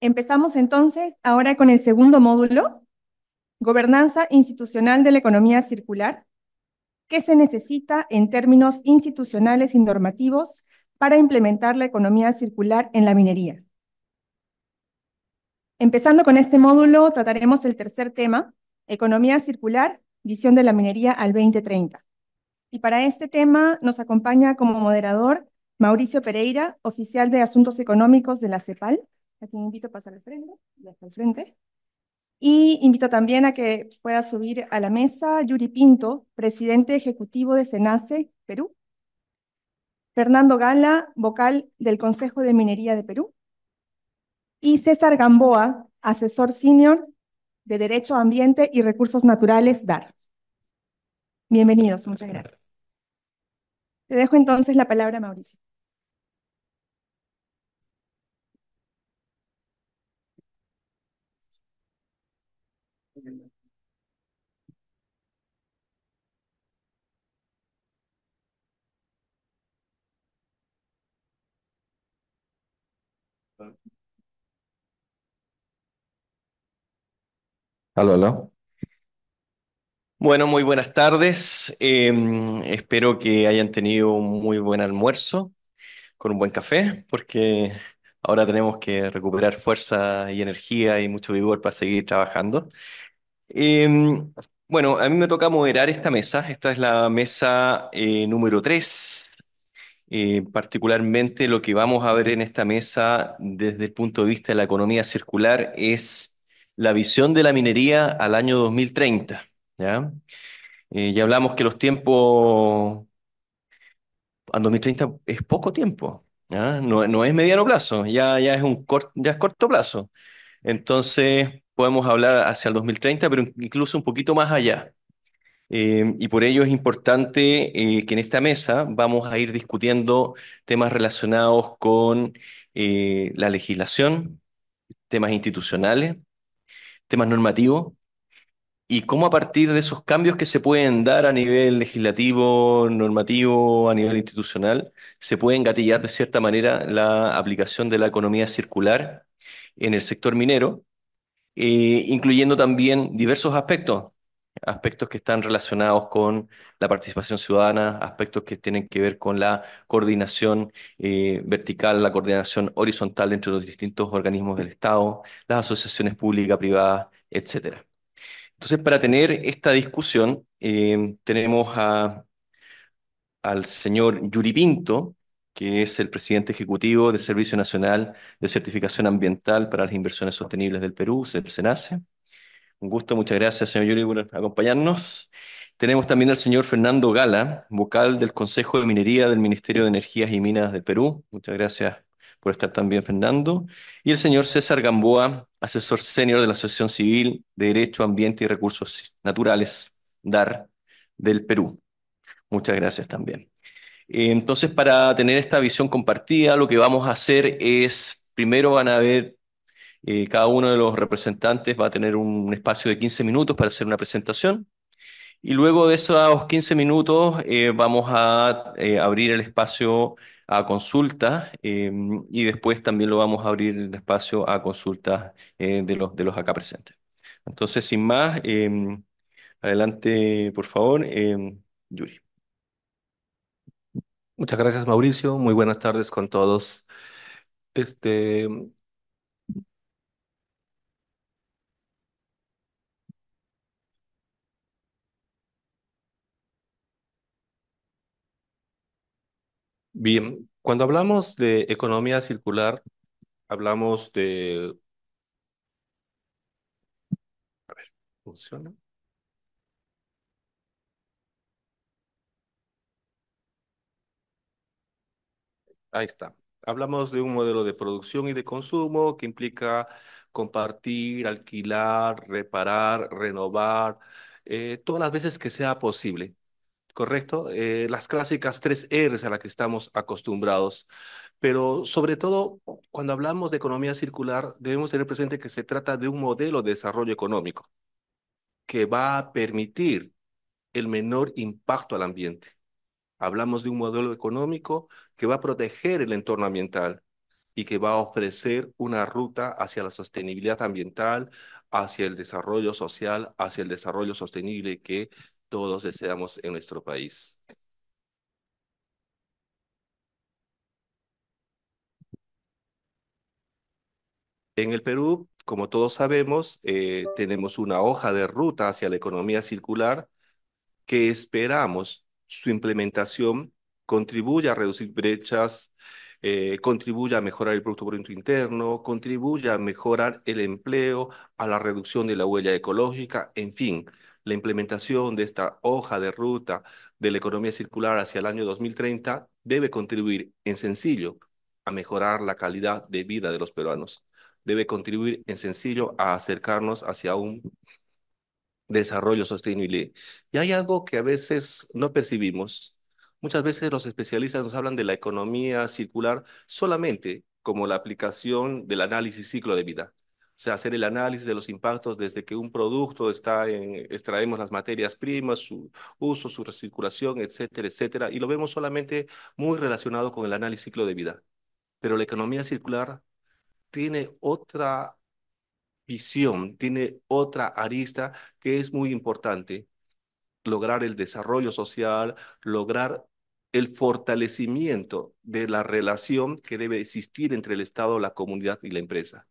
Empezamos entonces ahora con el segundo módulo, Gobernanza institucional de la economía circular. ¿Qué se necesita en términos institucionales y normativos para implementar la economía circular en la minería? Empezando con este módulo, trataremos el tercer tema, economía circular, visión de la minería al 2030. Y para este tema nos acompaña como moderador Mauricio Pereira, oficial de Asuntos Económicos de la CEPAL, a quien invito a pasar al frente, y hasta el frente. Y invito también a que pueda subir a la mesa Yuri Pinto, presidente ejecutivo de SENACE, Perú. Fernando Gala, vocal del Consejo de Minería de Perú. Y César Gamboa, asesor senior de Derecho Ambiente y Recursos Naturales, DAR. Bienvenidos, muchas gracias. Te dejo entonces la palabra, Mauricio. Aló, aló. Bueno, muy buenas tardes. Espero que hayan tenido un muy buen almuerzo con un buen café, porque ahora tenemos que recuperar fuerza y energía y mucho vigor para seguir trabajando. Em, bueno, a mí me toca moderar esta mesa. Esta es la mesa número 3. Particularmente lo que vamos a ver en esta mesa desde el punto de vista de la economía circular es la visión de la minería al año 2030. ¿Ya? Ya hablamos que los tiempos al 2030 es poco tiempo, ¿ya? No, no es mediano plazo, ya es ya es corto plazo. Entonces podemos hablar hacia el 2030, pero incluso un poquito más allá. Y por ello es importante que en esta mesa vamos a ir discutiendo temas relacionados con la legislación, temas institucionales, temas normativos y cómo a partir de esos cambios que se pueden dar a nivel legislativo, normativo, a nivel institucional, se puede engatillar de cierta manera la aplicación de la economía circular en el sector minero, incluyendo también diversos aspectos, aspectos que están relacionados con la participación ciudadana, aspectos que tienen que ver con la coordinación vertical, la coordinación horizontal entre los distintos organismos del Estado, las asociaciones públicas, privadas, etcétera. Entonces, para tener esta discusión, tenemos al señor Yuri Pinto, que es el presidente ejecutivo del Servicio Nacional de Certificación Ambiental para las Inversiones Sostenibles del Perú, el SENACE. Un gusto, muchas gracias, señor Yuri, por acompañarnos. Tenemos también al señor Fernando Gala, vocal del Consejo de Minería del Ministerio de Energías y Minas del Perú. Muchas gracias por estar también, Fernando. Y el señor César Gamboa, asesor senior de la Asociación Civil de Derecho, Ambiente y Recursos Naturales, DAR, del Perú. Muchas gracias también. Entonces, para tener esta visión compartida, lo que vamos a hacer es, primero van a ver cada uno de los representantes va a tener un espacio de 15 minutos para hacer una presentación y luego de esos 15 minutos vamos a abrir el espacio a consultas y después también lo vamos a abrir el espacio a consultas de los acá presentes. Entonces, sin más, adelante, por favor, Yuri. Muchas gracias, Mauricio. Muy buenas tardes con todos. Este, bien, cuando hablamos de economía circular, hablamos de, a ver, ¿funciona? Ahí está. Hablamos de un modelo de producción y de consumo que implica compartir, alquilar, reparar, renovar, todas las veces que sea posible. ¿Correcto? Las clásicas tres R's a las que estamos acostumbrados. Pero sobre todo, cuando hablamos de economía circular, debemos tener presente que se trata de un modelo de desarrollo económico que va a permitir el menor impacto al ambiente. Hablamos de un modelo económico que va a proteger el entorno ambiental, y que va a ofrecer una ruta hacia la sostenibilidad ambiental, hacia el desarrollo social, hacia el desarrollo sostenible que todos deseamos en nuestro país. En el Perú, como todos sabemos, tenemos una hoja de ruta hacia la economía circular que esperamos su implementación contribuya a reducir brechas, contribuya a mejorar el Producto Bruto Interno, contribuya a mejorar el empleo, a la reducción de la huella ecológica, en fin, la implementación de esta hoja de ruta de la economía circular hacia el año 2030 debe contribuir en sencillo a mejorar la calidad de vida de los peruanos. Debe contribuir en sencillo a acercarnos hacia un desarrollo sostenible. Y hay algo que a veces no percibimos. Muchas veces los especialistas nos hablan de la economía circular solamente como la aplicación del análisis ciclo de vida. O sea, hacer el análisis de los impactos desde que un producto está extraemos las materias primas, su uso, su recirculación, etcétera, etcétera, y lo vemos solamente muy relacionado con el análisis ciclo de vida. Pero la economía circular tiene otra visión, tiene otra arista que es muy importante, lograr el desarrollo social, lograr el fortalecimiento de la relación que debe existir entre el Estado, la comunidad y la empresa.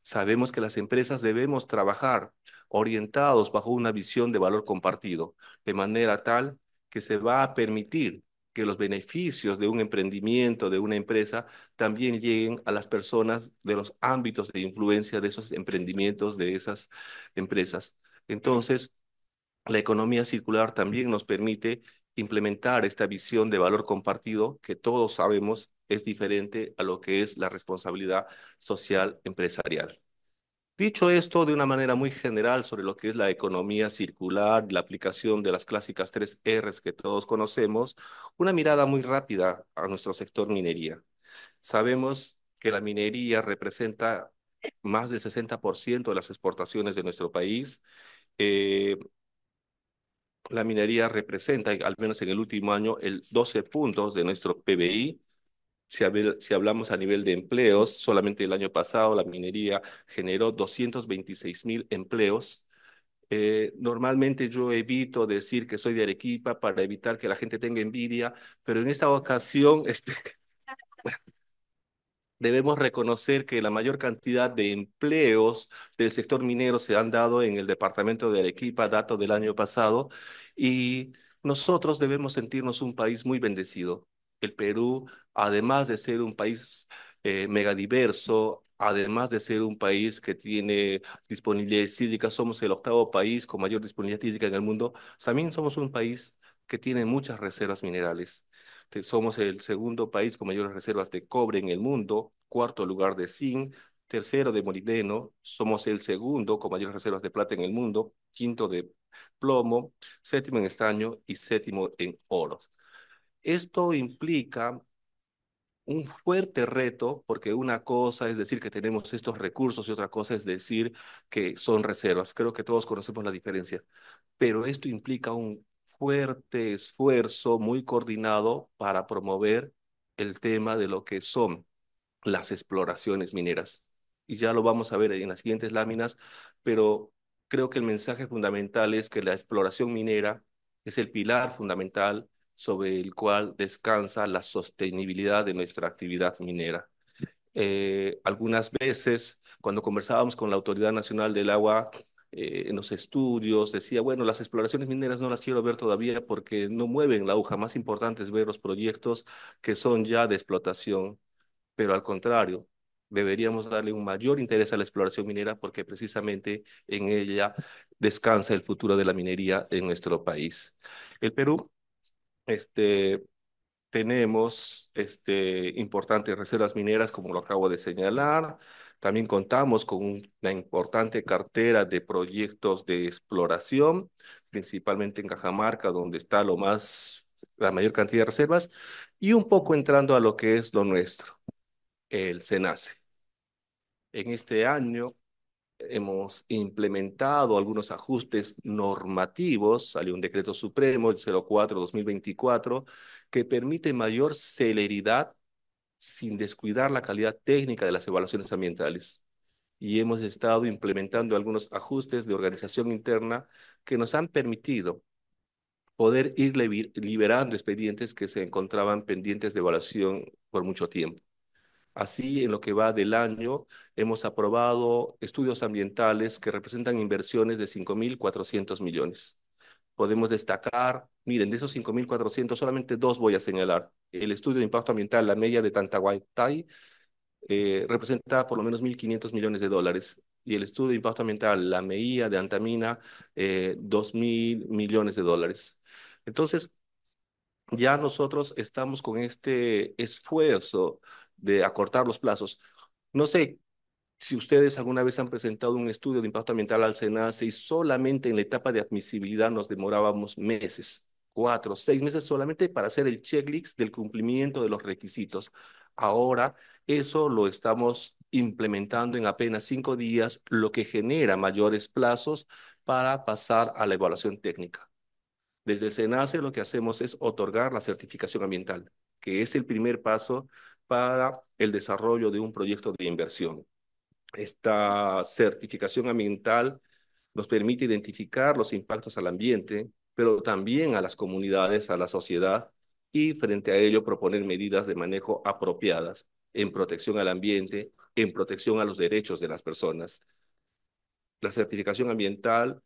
Sabemos que las empresas debemos trabajar orientados bajo una visión de valor compartido, de manera tal que se va a permitir que los beneficios de un emprendimiento, de una empresa, también lleguen a las personas de los ámbitos de influencia de esos emprendimientos, de esas empresas. Entonces, la economía circular también nos permite implementar esta visión de valor compartido que todos sabemos es diferente a lo que es la responsabilidad social empresarial. Dicho esto de una manera muy general sobre lo que es la economía circular, la aplicación de las clásicas 3 Rs que todos conocemos, una mirada muy rápida a nuestro sector minería. Sabemos que la minería representa más del 60% de las exportaciones de nuestro país. Eh, la minería representa, al menos en el último año, el 12 puntos de nuestro PBI. Si hablamos a nivel de empleos, solamente el año pasado la minería generó 226.000 empleos. Normalmente yo evito decir que soy de Arequipa para evitar que la gente tenga envidia, pero en esta ocasión debemos reconocer que la mayor cantidad de empleos del sector minero se han dado en el departamento de Arequipa, dato del año pasado, y nosotros debemos sentirnos un país muy bendecido. El Perú, además de ser un país megadiverso, además de ser un país que tiene disponibilidad hídrica, somos el octavo país con mayor disponibilidad hídrica en el mundo, también somos un país que tiene muchas reservas minerales. Somos el segundo país con mayores reservas de cobre en el mundo, cuarto lugar de zinc, tercero de molibdeno, somos el segundo con mayores reservas de plata en el mundo, quinto de plomo, séptimo en estaño y séptimo en oro. Esto implica un fuerte reto, porque una cosa es decir que tenemos estos recursos y otra cosa es decir que son reservas. Creo que todos conocemos la diferencia, pero esto implica un fuerte esfuerzo muy coordinado para promover el tema de lo que son las exploraciones mineras. Y ya lo vamos a ver en las siguientes láminas, pero creo que el mensaje fundamental es que la exploración minera es el pilar fundamental sobre el cual descansa la sostenibilidad de nuestra actividad minera. Algunas veces, cuando conversábamos con la Autoridad Nacional del Agua, en los estudios, decía, bueno, las exploraciones mineras no las quiero ver todavía porque no mueven la aguja. Más importante es ver los proyectos que son ya de explotación, pero al contrario, deberíamos darle un mayor interés a la exploración minera porque precisamente en ella descansa el futuro de la minería en nuestro país. El Perú, este, tenemos importantes reservas mineras, como lo acabo de señalar. También contamos con una importante cartera de proyectos de exploración, principalmente en Cajamarca, donde está la mayor cantidad de reservas, y un poco entrando a lo que es lo nuestro, el SENACE. En este año hemos implementado algunos ajustes normativos, salió un decreto supremo, el 04-2024, que permite mayor celeridad sin descuidar la calidad técnica de las evaluaciones ambientales. Y hemos estado implementando algunos ajustes de organización interna que nos han permitido poder ir liberando expedientes que se encontraban pendientes de evaluación por mucho tiempo. Así, en lo que va del año, hemos aprobado estudios ambientales que representan inversiones de 5.400 millones. Podemos destacar, miren, de esos 5.400, solamente dos voy a señalar. El estudio de impacto ambiental, la media de Tantahuatay, representa por lo menos 1.500 millones de dólares. Y el estudio de impacto ambiental, la MEIA de Antamina, 2.000 millones de dólares. Entonces, ya nosotros estamos con este esfuerzo de acortar los plazos. No sé si ustedes alguna vez han presentado un estudio de impacto ambiental al SENACE y solamente en la etapa de admisibilidad nos demorábamos meses, 4, 6 meses solamente para hacer el checklist del cumplimiento de los requisitos. Ahora eso lo estamos implementando en apenas 5 días, lo que genera mayores plazos para pasar a la evaluación técnica. Desde el SENACE lo que hacemos es otorgar la certificación ambiental, que es el primer paso para el desarrollo de un proyecto de inversión. Esta certificación ambiental nos permite identificar los impactos al ambiente, pero también a las comunidades, a la sociedad, y frente a ello proponer medidas de manejo apropiadas en protección al ambiente, en protección a los derechos de las personas. La certificación ambiental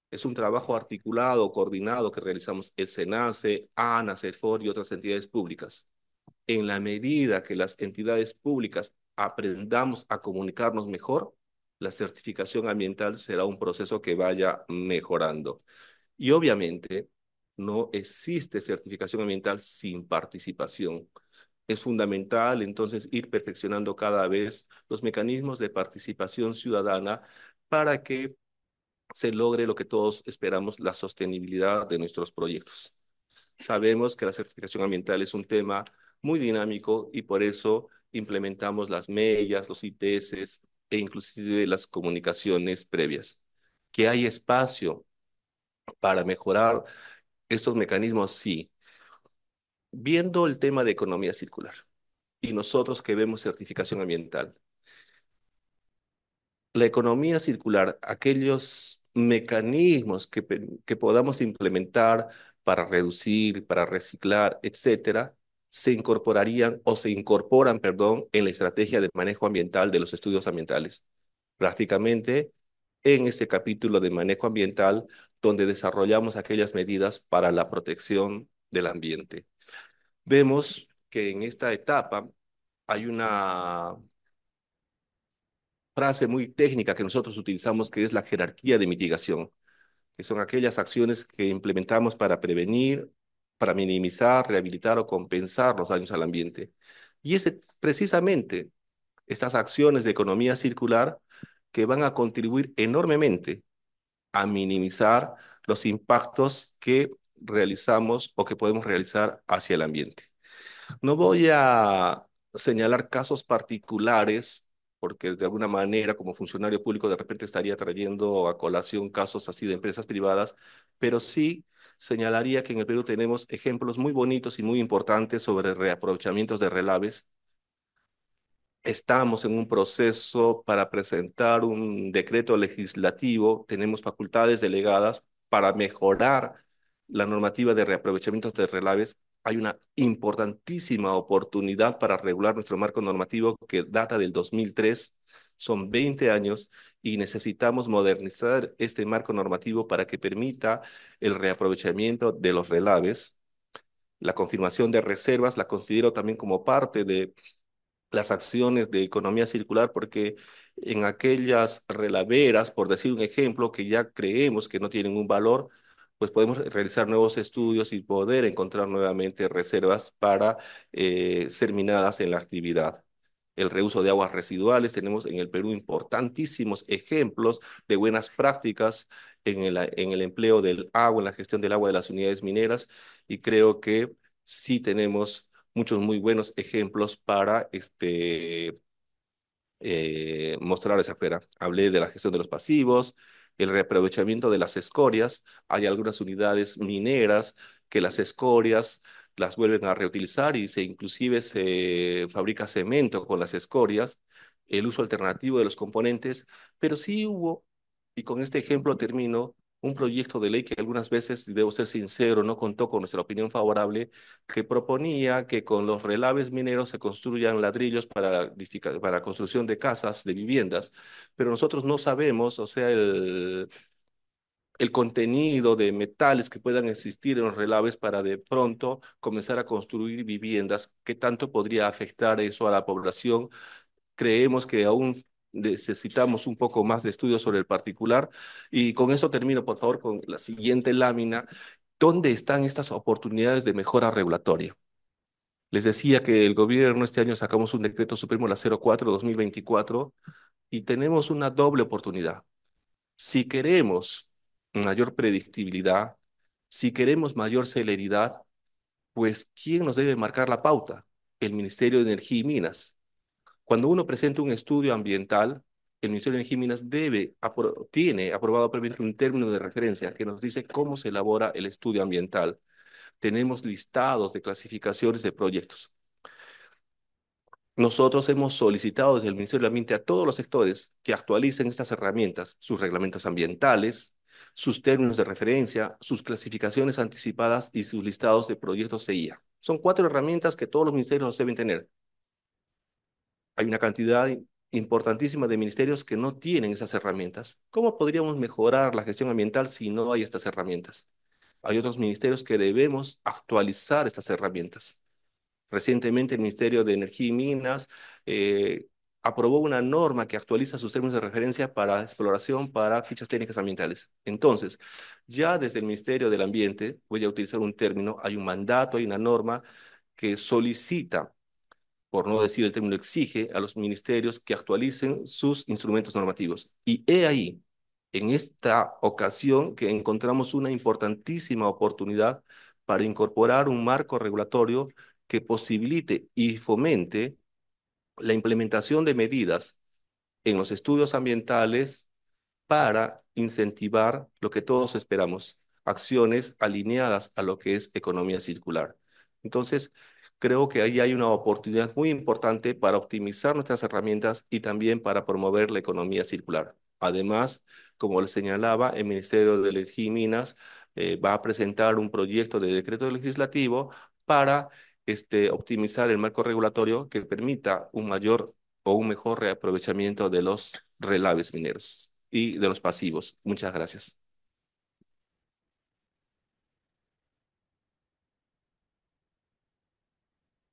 es un trabajo articulado, coordinado que realizamos el SENACE, ANA, CEFOR y otras entidades públicas. En la medida que las entidades públicas aprendamos a comunicarnos mejor, la certificación ambiental será un proceso que vaya mejorando. Y obviamente no existe certificación ambiental sin participación. Es fundamental entonces ir perfeccionando cada vez los mecanismos de participación ciudadana para que se logre lo que todos esperamos, la sostenibilidad de nuestros proyectos. Sabemos que la certificación ambiental es un tema muy dinámico y por eso implementamos las MEIAs, los ITS e inclusive las comunicaciones previas. ¿Que hay espacio para mejorar estos mecanismos? Sí. Viendo el tema de economía circular y nosotros que vemos certificación ambiental, la economía circular, aquellos mecanismos que podamos implementar para reducir, para reciclar, etcétera, se incorporarían o se incorporan, perdón, en la estrategia de manejo ambiental de los estudios ambientales. Prácticamente en este capítulo de manejo ambiental, donde desarrollamos aquellas medidas para la protección del ambiente. Vemos que en esta etapa hay una frase muy técnica que nosotros utilizamos, que es la jerarquía de mitigación, que son aquellas acciones que implementamos para prevenir, para minimizar, rehabilitar o compensar los daños al ambiente. Y es precisamente estas acciones de economía circular que van a contribuir enormemente a minimizar los impactos que realizamos o que podemos realizar hacia el ambiente. No voy a señalar casos particulares, porque de alguna manera como funcionario público de repente estaría trayendo a colación casos así de empresas privadas, pero sí señalaría que en el Perú tenemos ejemplos muy bonitos y muy importantes sobre reaprovechamientos de relaves. Estamos en un proceso para presentar un decreto legislativo, tenemos facultades delegadas para mejorar la normativa de reaprovechamientos de relaves. Hay una importantísima oportunidad para regular nuestro marco normativo que data del 2003, son 20 años y necesitamos modernizar este marco normativo para que permita el reaprovechamiento de los relaves. La confirmación de reservas la considero también como parte de las acciones de economía circular, porque en aquellas relaveras, por decir un ejemplo, que ya creemos que no tienen un valor, pues podemos realizar nuevos estudios y poder encontrar nuevamente reservas para ser minadas en la actividad. El reuso de aguas residuales, tenemos en el Perú importantísimos ejemplos de buenas prácticas en el empleo del agua, en la gestión del agua de las unidades mineras, y creo que sí tenemos muchos muy buenos ejemplos para mostrar esa afuera. Hablé de la gestión de los pasivos, el reaprovechamiento de las escorias. Hay algunas unidades mineras que las escorias las vuelven a reutilizar y inclusive se fabrica cemento con las escorias, el uso alternativo de los componentes, pero sí hubo, y con este ejemplo termino, un proyecto de ley que algunas veces, debo ser sincero, no contó con nuestra opinión favorable, que proponía que con los relaves mineros se construyan ladrillos para construcción de casas, de viviendas, pero nosotros no sabemos, o sea, el contenido de metales que puedan existir en los relaves para de pronto comenzar a construir viviendas. ¿Qué tanto podría afectar eso a la población? Creemos que aún necesitamos un poco más de estudios sobre el particular. Y con eso termino, por favor, con la siguiente lámina. ¿Dónde están estas oportunidades de mejora regulatoria? Les decía que el gobierno este año sacamos un decreto supremo, la 04/2024, y tenemos una doble oportunidad. Si queremos mayor predictibilidad, si queremos mayor celeridad, pues ¿quién nos debe marcar la pauta? El Ministerio de Energía y Minas. Cuando uno presenta un estudio ambiental, el Ministerio de Energía y Minas tiene aprobado previamente un término de referencia que nos dice cómo se elabora el estudio ambiental. Tenemos listados de clasificaciones de proyectos. Nosotros hemos solicitado desde el Ministerio del Ambiente a todos los sectores que actualicen estas herramientas, sus reglamentos ambientales, sus términos de referencia, sus clasificaciones anticipadas y sus listados de proyectos CEIA. Son 4 herramientas que todos los ministerios deben tener. Hay una cantidad importantísima de ministerios que no tienen esas herramientas. ¿Cómo podríamos mejorar la gestión ambiental si no hay estas herramientas? Hay otros ministerios que debemos actualizar estas herramientas. Recientemente el Ministerio de Energía y Minas aprobó una norma que actualiza sus términos de referencia para exploración para fichas técnicas ambientales. Entonces, ya desde el Ministerio del Ambiente, voy a utilizar un término, hay un mandato, hay una norma que solicita, por no decir el término exige, a los ministerios que actualicen sus instrumentos normativos. Y he ahí, en esta ocasión, que encontramos una importantísima oportunidad para incorporar un marco regulatorio que posibilite y fomente la implementación de medidas en los estudios ambientales para incentivar lo que todos esperamos, acciones alineadas a lo que es economía circular. Entonces, creo que ahí hay una oportunidad muy importante para optimizar nuestras herramientas y también para promover la economía circular. Además, como les señalaba, el Ministerio de Energía y Minas va a presentar un proyecto de decreto legislativo para optimizar el marco regulatorio que permita un mayor o un mejor reaprovechamiento de los relaves mineros y de los pasivos. Muchas gracias.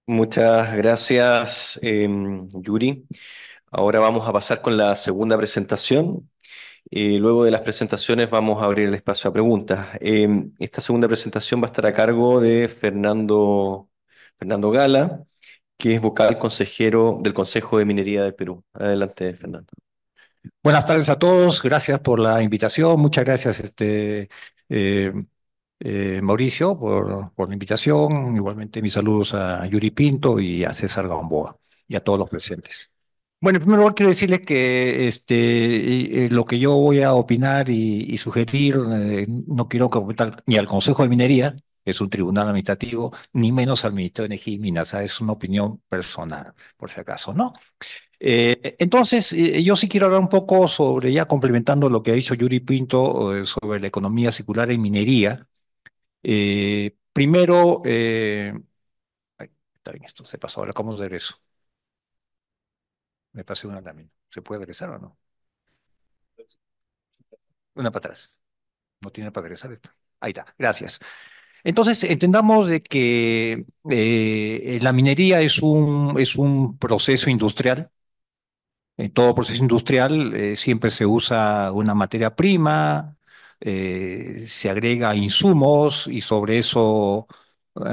Muchas gracias, Yuri. Ahora vamos a pasar con la segunda presentación. Luego de las presentaciones vamos a abrir el espacio a preguntas. Esta segunda presentación va a estar a cargo de Fernando Gala, que es vocal consejero del Consejo de Minería del Perú. Adelante, Fernando. Buenas tardes a todos, gracias por la invitación, muchas gracias eh, Mauricio por la invitación, igualmente mis saludos a Yuri Pinto y a César Gamboa y a todos los presentes. Bueno, en primer lugar quiero decirles que lo que yo voy a opinar y sugerir, no quiero comentar ni al Consejo de Minería, que es un tribunal administrativo, ni menos al Ministerio de Energía y Minas, es una opinión personal, por si acaso, ¿no? Entonces, yo sí quiero hablar un poco sobre, ya complementando lo que ha dicho Yuri Pinto, sobre la economía circular en minería. Primero, ay, está bien, esto se pasó, ahora cómo hacer eso. Me pasé una lámina. ¿Se puede regresar o no? Una para atrás. No tiene para regresar esto. Ahí está, gracias. Entonces, entendamos de que la minería es un proceso industrial. En todo proceso industrial siempre se usa una materia prima, se agrega insumos y sobre eso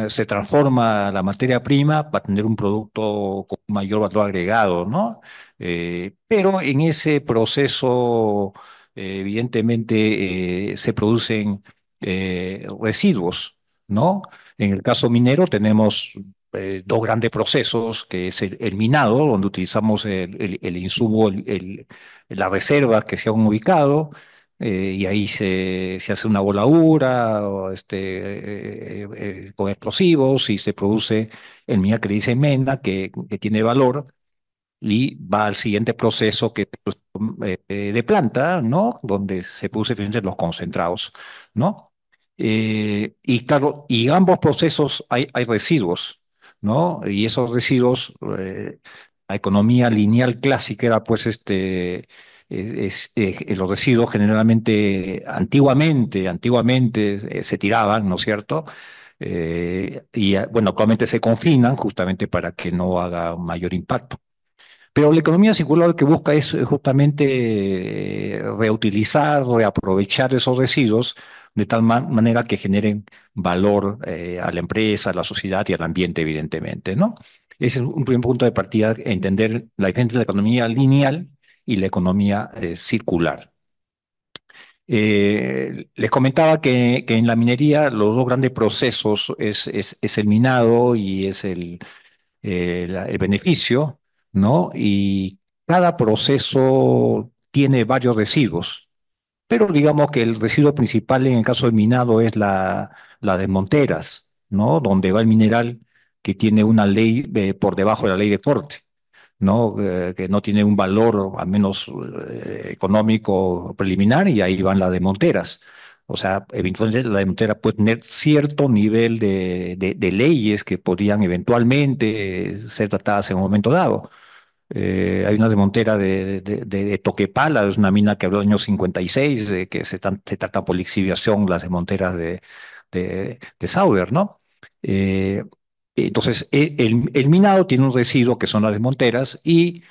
se transforma la materia prima para tener un producto con mayor valor agregado, ¿no? Pero en ese proceso, evidentemente, se producen residuos, ¿no? En el caso minero tenemos dos grandes procesos, que es el minado, donde utilizamos el insumo, la reserva que se han ubicado, y ahí se hace una voladura o con explosivos y se produce el mineral que le dice mena, que tiene valor y va al siguiente proceso que es de planta, ¿no? Donde se produce finalmente los concentrados, ¿no? Y claro, y en ambos procesos hay residuos, ¿no? Y esos residuos, la economía lineal clásica era pues los residuos generalmente, antiguamente se tiraban, ¿no es cierto? Bueno, actualmente se confinan justamente para que no haga un mayor impacto. Pero la economía circular lo que busca es justamente reutilizar, reaprovechar esos residuos de tal manera que generen valor a la empresa, a la sociedad y al ambiente, evidentemente, ¿no? Ese es un primer punto de partida, entender la diferencia entre la economía lineal y la economía circular. Les comentaba que en la minería los dos grandes procesos es el minado y es el beneficio, ¿no? Y cada proceso tiene varios residuos, pero digamos que el residuo principal en el caso del minado es la de Monteras, ¿no? Donde va el mineral que tiene una ley por debajo de la ley de corte, ¿no? Que no tiene un valor, al menos económico preliminar, y ahí van la de Monteras. O sea, eventualmente la de Montera puede tener cierto nivel de leyes que podrían eventualmente ser tratadas en un momento dado. Hay una de Montera de Toquepala, es una mina que habló en el año 56, que se trata por lixiviación, las de Monteras de Sauer, ¿no? Eh, entonces, el minado tiene un residuo que son las de Monteras y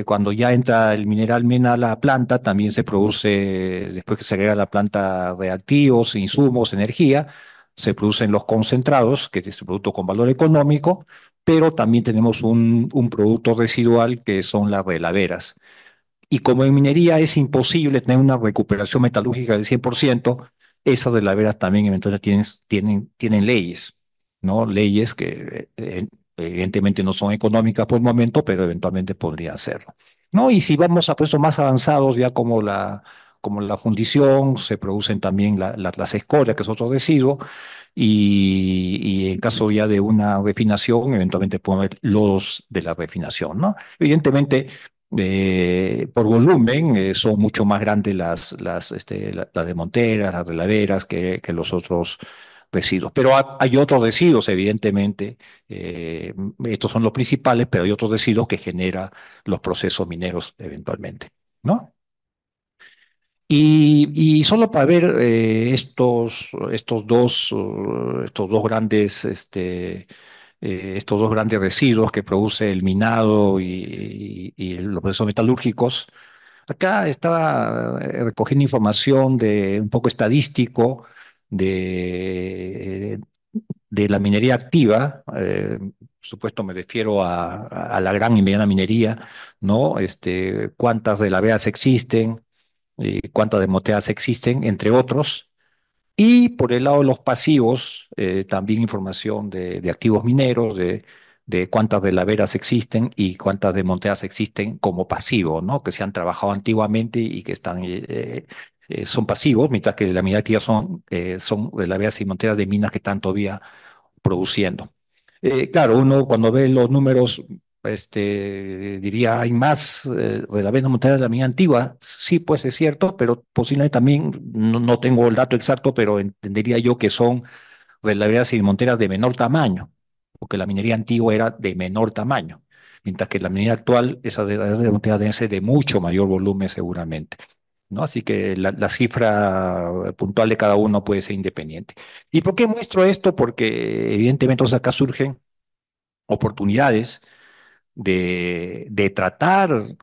cuando ya entra el mineral mena a la planta, también se produce, después que se agrega a la planta reactivos, insumos, energía, se producen los concentrados, que es un producto con valor económico, pero también tenemos un producto residual que son las relaveras. Y como en minería es imposible tener una recuperación metalúrgica del 100%, esas relaveras también eventualmente tienen leyes, ¿no? Leyes que evidentemente no son económicas por el momento, pero eventualmente podrían serlo, ¿no? Y si vamos a puestos más avanzados, ya como la fundición, se producen también las escorias, que es otro residuo, y en caso ya de una refinación, eventualmente pueden haber lodos de la refinación, ¿no? Evidentemente, por volumen, son mucho más grandes las de Monteras, las relaveras, que los otros residuos. Pero hay otros residuos, evidentemente, estos son los principales, pero hay otros residuos que generan los procesos mineros eventualmente, ¿no? Y solo para ver estos dos grandes residuos que produce el minado y los procesos metalúrgicos, acá estaba recogiendo información de un poco estadístico de, de la minería activa. Por supuesto, me refiero a la gran y mediana minería, ¿no? Cuántas de las veas existen, cuántas demotedas existen, entre otros. Y por el lado de los pasivos, también información de activos mineros, de cuántas de laveras existen y cuántas de monteras existen como pasivos, ¿no? Que se han trabajado antiguamente y que son pasivos, mientras que la minera activa son de laveras y monteras de minas que están todavía produciendo. Claro, uno cuando ve los números, diría, hay más de la vena montada de la mina antigua. Sí, pues es cierto, pero posiblemente también, no tengo el dato exacto, pero entendería yo que son relaveras y monteras de menor tamaño, porque la minería antigua era de menor tamaño, mientras que la minería actual, esa de monteras deben ser de mucho mayor volumen seguramente, ¿no? Así que la cifra puntual de cada uno puede ser independiente. ¿Y por qué muestro esto? Porque evidentemente entonces acá surgen oportunidades de tratar,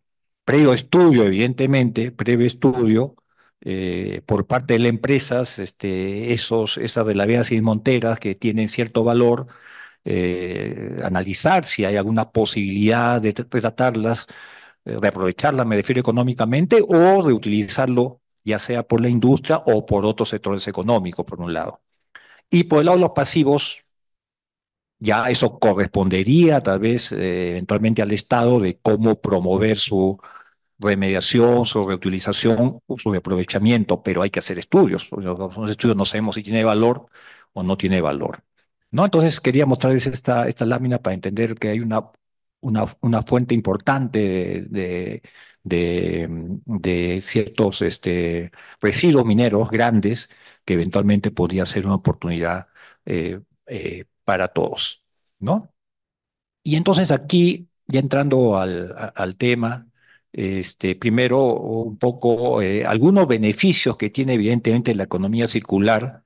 previo estudio, evidentemente, previo estudio, por parte de las empresas, esas de las vías y monteras que tienen cierto valor, analizar si hay alguna posibilidad de tratarlas, de aprovecharlas, me refiero económicamente, o de utilizarlo ya sea por la industria o por otros sectores económicos, por un lado. Y por el lado de los pasivos, ya eso correspondería tal vez eventualmente al Estado de cómo promover remediación, su reutilización, su aprovechamiento, pero hay que hacer estudios. Los estudios no sabemos si tiene valor o no tiene valor. ¿No? Entonces quería mostrarles esta lámina para entender que hay una fuente importante de ciertos residuos mineros grandes que eventualmente podría ser una oportunidad para todos, ¿no? Y entonces aquí, ya entrando al tema, primero un poco algunos beneficios que tiene evidentemente la economía circular.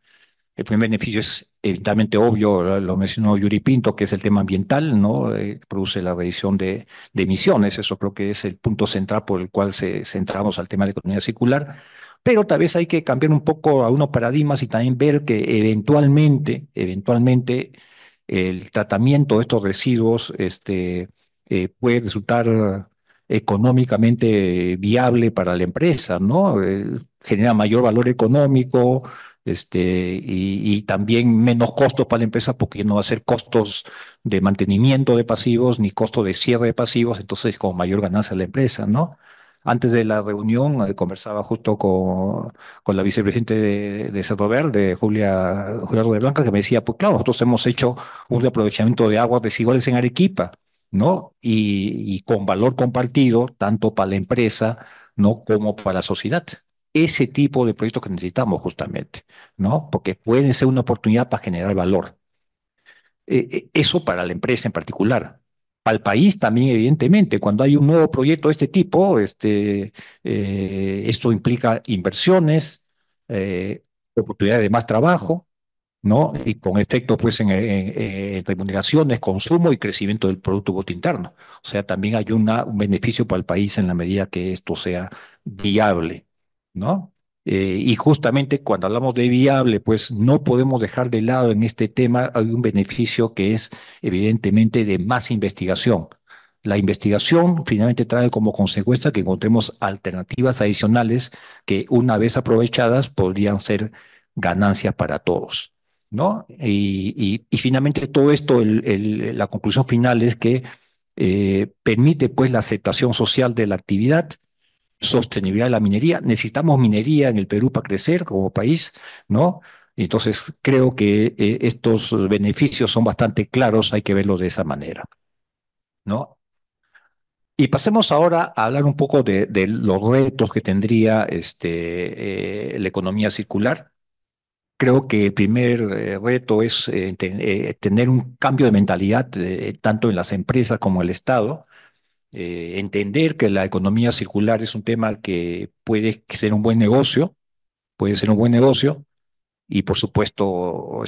El primer beneficio es evidentemente obvio, lo mencionó Yuri Pinto, que es el tema ambiental, ¿no? Produce la reducción de emisiones, eso creo que es el punto central por el cual centramos al tema de la economía circular. Pero tal vez hay que cambiar un poco algunos paradigmas y también ver que eventualmente, el tratamiento de estos residuos puede resultar económicamente viable para la empresa, ¿no? Genera mayor valor económico, y también menos costos para la empresa porque ya no va a ser costos de mantenimiento de pasivos ni costo de cierre de pasivos, entonces con mayor ganancia la empresa, ¿no? Antes de la reunión conversaba justo con la vicepresidenta de Cerro Verde, Julia Blanca, que me decía, pues claro, nosotros hemos hecho un reaprovechamiento de aguas residuales en Arequipa, ¿no? Y con valor compartido, tanto para la empresa, ¿no? Como para la sociedad. Ese tipo de proyectos que necesitamos justamente, ¿no? Porque pueden ser una oportunidad para generar valor. Eso para la empresa en particular. Para el país también, evidentemente, cuando hay un nuevo proyecto de este tipo, esto implica inversiones, oportunidades de más trabajo, ¿no? Y con efecto, pues, en remuneraciones, consumo y crecimiento del Producto Bruto Interno. O sea, también hay un beneficio para el país en la medida que esto sea viable, ¿no? Y justamente cuando hablamos de viable, pues no podemos dejar de lado en este tema, hay un beneficio que es evidentemente de más investigación. La investigación finalmente trae como consecuencia que encontremos alternativas adicionales que una vez aprovechadas podrían ser ganancias para todos. ¿No? Y finalmente todo esto, la conclusión final es que permite pues la aceptación social de la actividad, sostenibilidad de la minería. Necesitamos minería en el Perú para crecer como país, ¿no? Entonces creo que estos beneficios son bastante claros, hay que verlos de esa manera, ¿no? Y pasemos ahora a hablar un poco de los retos que tendría la economía circular. Creo que el primer reto es tener un cambio de mentalidad, tanto en las empresas como en el Estado, entender que la economía circular es un tema que puede ser un buen negocio, puede ser un buen negocio, y por supuesto,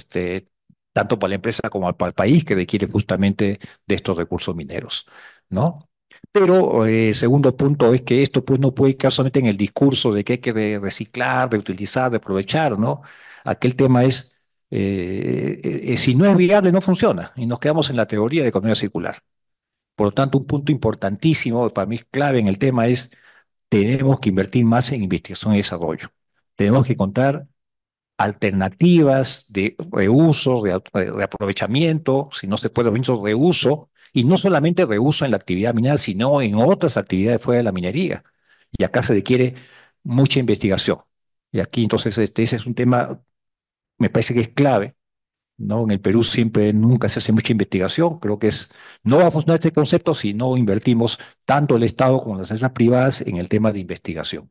tanto para la empresa como para el país que requiere justamente de estos recursos mineros, ¿no? Pero el segundo punto es que esto pues no puede quedar solamente en el discurso de que hay que reciclar, reutilizar, aprovechar, ¿no? Aquel tema es, si no es viable, no funciona, y nos quedamos en la teoría de economía circular. Por lo tanto, un punto importantísimo, para mí clave en el tema es, tenemos que invertir más en investigación y desarrollo. Tenemos que encontrar alternativas de reuso, de aprovechamiento, si no se puede, reuso, y no solamente reuso en la actividad minera, sino en otras actividades fuera de la minería. Y acá se requiere mucha investigación. Y aquí entonces ese es un tema, me parece que es clave, ¿no? En el Perú siempre, nunca se hace mucha investigación. Creo que no va a funcionar este concepto si no invertimos tanto el Estado como las empresas privadas en el tema de investigación,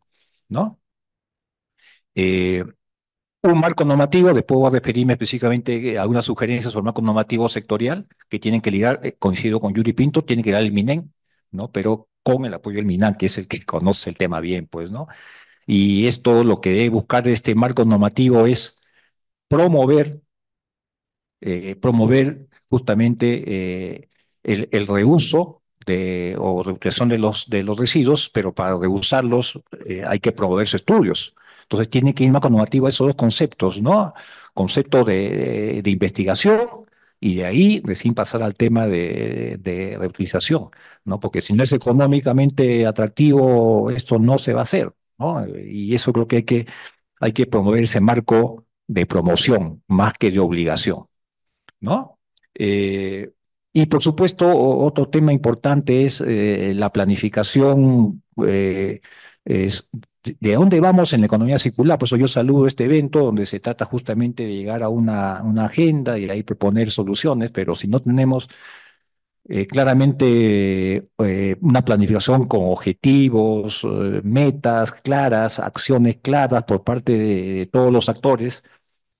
¿no? Eh, Un marco normativo, después voy a referirme específicamente a algunas sugerencias sobre marco normativo sectorial que tienen que ligar, coincido con Yuri Pinto, tiene que ligar el MINEN, ¿no? Pero con el apoyo del MINAN, que es el que conoce el tema bien, pues, ¿no? Y esto lo que debe buscar de este marco normativo es promover, promover justamente el reuso o reutilización de los residuos, pero para reusarlos hay que promover sus estudios. Entonces tiene que ir más con normativo a esos dos conceptos, ¿no? Concepto de investigación y de ahí recién pasar al tema de reutilización, ¿no? Porque si no es económicamente atractivo, esto no se va a hacer, ¿no? Y eso creo que hay que promover ese marco de promoción más que de obligación, ¿no? Eh, y por supuesto, otro tema importante es la planificación eh, es, de dónde vamos en la economía circular. Por eso yo saludo este evento donde se trata justamente de llegar a una agenda y ahí proponer soluciones, pero si no tenemos claramente una planificación con objetivos, metas claras, acciones claras por parte de todos los actores,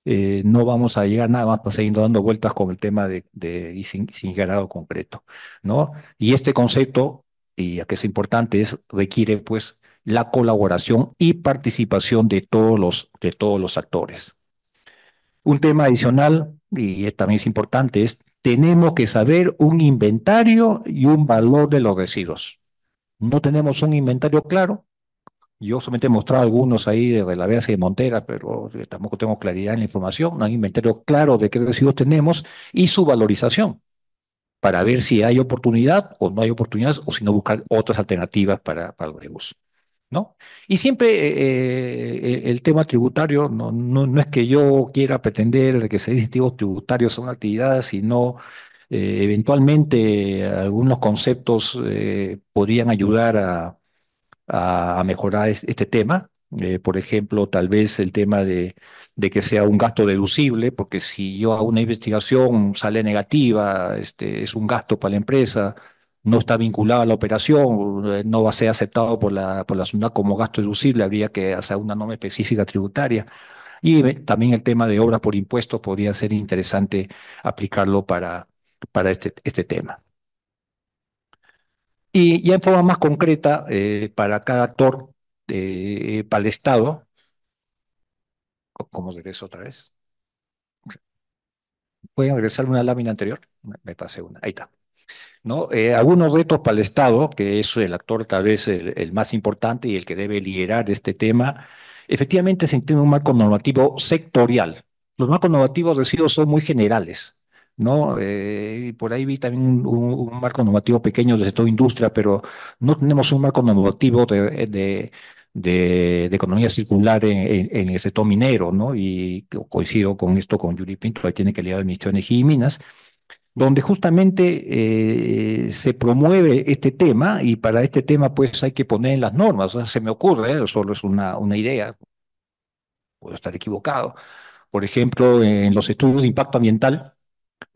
no vamos a llegar nada más para seguir dando vueltas con el tema y sin llegar a algo concreto, ¿no? Y este concepto, y a que es importante, requiere pues la colaboración y participación de todos los actores. Un tema adicional, y también es importante, es tenemos que saber un inventario y un valor de los residuos. No tenemos un inventario claro. Yo solamente he mostrado algunos ahí de la Vega y de Montera, pero tampoco tengo claridad en la información. No hay inventario claro de qué residuos tenemos y su valorización para ver si hay oportunidad o no hay oportunidades o si no buscar otras alternativas para el reuso. ¿No? Y siempre el tema tributario, no es que yo quiera pretender de que ser incentivos tributarios son actividades, sino eventualmente algunos conceptos podrían ayudar a mejorar este tema. Por ejemplo, tal vez el tema de que sea un gasto deducible, porque si yo hago una investigación, sale negativa, es un gasto para la empresa, no está vinculado a la operación, no va a ser aceptado por la SUNAT como gasto deducible, habría que hacer una norma específica tributaria. Y también el tema de obras por impuestos podría ser interesante aplicarlo para este tema. Y ya en forma más concreta, para cada actor, para el Estado, ¿cómo regreso otra vez? ¿Pueden regresar una lámina anterior? Me pasé una, ahí está. ¿No? Algunos retos para el Estado, que es el actor tal vez el más importante y el que debe liderar este tema, efectivamente se entiende un marco normativo sectorial. Los marcos normativos residuos son muy generales, ¿no? Y por ahí vi también un marco normativo pequeño del sector industria, pero no tenemos un marco normativo de economía circular en el sector minero, ¿no? Y coincido con esto con Yuri Pinto, ahí tiene que liderar el Ministerio de Energía y Minas donde justamente se promueve este tema y para este tema pues hay que poner en las normas. O sea, se me ocurre, solo es una idea, puedo estar equivocado. Por ejemplo, en los estudios de impacto ambiental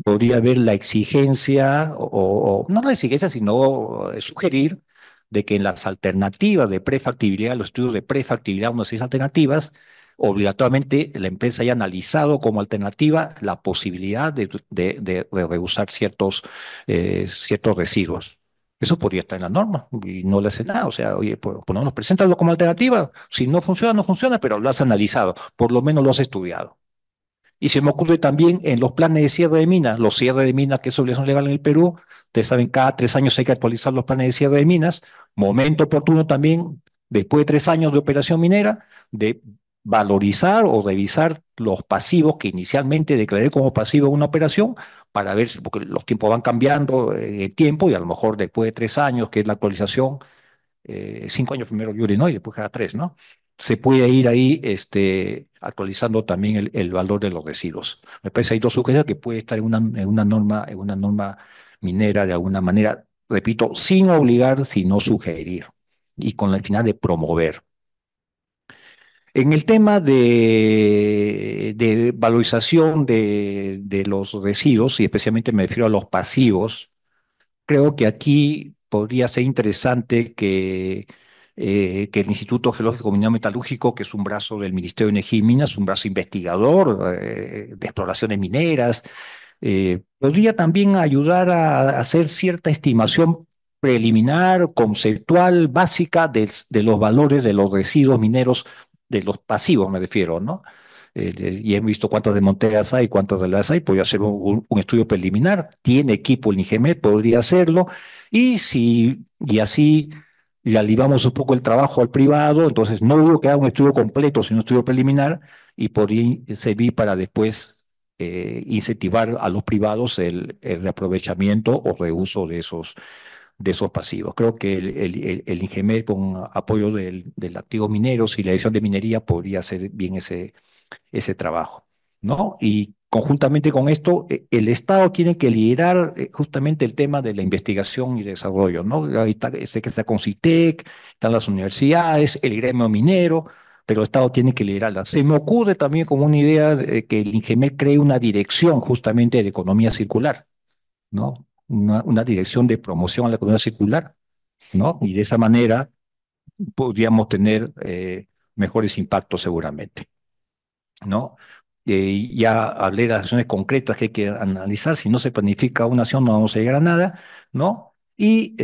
podría haber la exigencia, no la exigencia, sino sugerir de que en las alternativas de prefactibilidad, los estudios de prefactibilidad, unas seis alternativas, obligatoriamente la empresa haya analizado como alternativa la posibilidad de rehusar ciertos residuos. Eso podría estar en la norma y no le hace nada. O sea, oye, por lo menos preséntalo como alternativa. Si no funciona, no funciona, pero lo has analizado, por lo menos lo has estudiado. Y se me ocurre también en los planes de cierre de minas, los cierres de minas, que es obligación legal en el Perú, ustedes saben, cada 3 años hay que actualizar los planes de cierre de minas, momento oportuno también, después de 3 años de operación minera, de valorizar o revisar los pasivos que inicialmente declaré como pasivos en una operación, para ver, porque los tiempos van cambiando en el tiempo y a lo mejor después de 3 años, que es la actualización, 5 años primero Yuri, ¿no? Y después cada 3, ¿no? Se puede ir ahí actualizando también el valor de los residuos. Me parece hay dos sugerencias que puede estar en una norma minera de alguna manera, repito, sin obligar, sino sugerir, y con el final de promover. En el tema de valorización de los residuos, y especialmente me refiero a los pasivos, creo que aquí podría ser interesante que el Instituto Geológico Minero Metalúrgico, que es un brazo del Ministerio de Energía y Minas, un brazo investigador de exploraciones mineras, podría también ayudar a hacer cierta estimación preliminar, conceptual, básica de los valores de los residuos mineros, de los pasivos me refiero, ¿no? Y he visto cuántas de Monteras hay, cuántas de las hay, podría hacer un estudio preliminar, tiene equipo el INGEMET, podría hacerlo, y así le alivamos un poco el trabajo al privado, entonces no digo que haga un estudio completo, sino un estudio preliminar, y podría servir para después incentivar a los privados el reaprovechamiento o reuso de esos pasivos. Creo que el INGEMET, con apoyo del activo mineros y la dirección de minería, podría hacer bien ese trabajo, ¿no? Y conjuntamente con esto, el Estado tiene que liderar justamente el tema de la investigación y desarrollo, ¿no? Ahí está, sé que está CONCITEC, están las universidades, el gremio minero, pero el Estado tiene que liderarla. Se me ocurre también como una idea de que el INGEMER cree una dirección justamente de economía circular, ¿no? Una dirección de promoción a la economía circular, ¿no? Y de esa manera podríamos tener mejores impactos seguramente, ¿no? Ya hablé de acciones concretas que hay que analizar. Si no se planifica una acción, no vamos a llegar a nada, ¿no? Y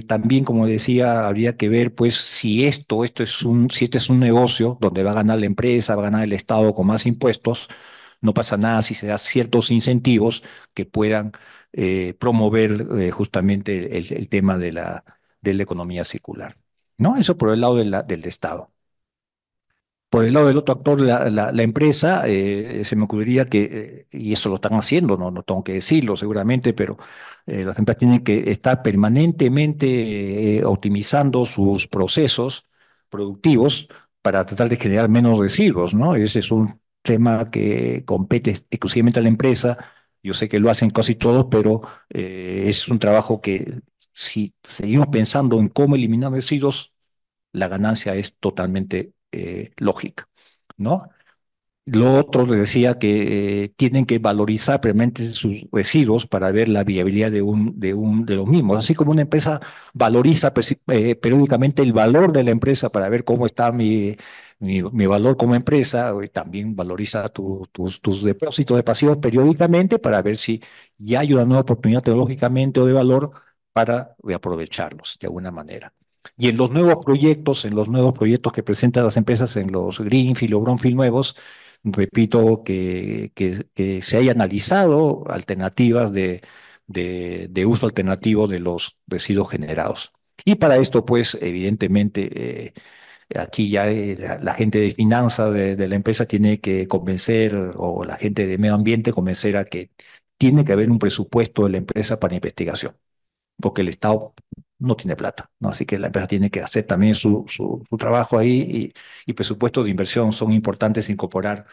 también, como decía, habría que ver, pues, si este es un negocio donde va a ganar la empresa, va a ganar el Estado con más impuestos, no pasa nada si se da ciertos incentivos que puedan promover justamente el tema de la economía circular, ¿no? Eso por el lado del Estado. Por el lado del otro actor, la empresa, se me ocurriría que, y eso lo están haciendo, no tengo que decirlo seguramente, pero las empresas tienen que estar permanentemente optimizando sus procesos productivos para tratar de generar menos residuos, ¿no? Ese es un tema que compete exclusivamente a la empresa. Yo sé que lo hacen casi todos, pero es un trabajo que si seguimos pensando en cómo eliminar residuos, la ganancia es totalmente lógica, ¿no? Lo otro le decía que tienen que valorizar previamente sus residuos para ver la viabilidad de los mismos. Así como una empresa valoriza periódicamente el valor de la empresa para ver cómo está mi valor como empresa, también valoriza tus depósitos de pasivos periódicamente para ver si ya hay una nueva oportunidad tecnológicamente o de valor para reaprovecharlos de alguna manera. Y en los nuevos proyectos que presentan las empresas, en los Greenfield o Brownfield nuevos, repito, que se haya analizado alternativas de uso alternativo de los residuos generados. Y para esto, pues, evidentemente, aquí ya la gente de finanzas de la empresa tiene que convencer, o la gente de medio ambiente convencer a que tiene que haber un presupuesto de la empresa para investigación, porque el Estado no tiene plata, ¿no? Así que la empresa tiene que hacer también su trabajo ahí, y presupuestos de inversión son importantes incorporar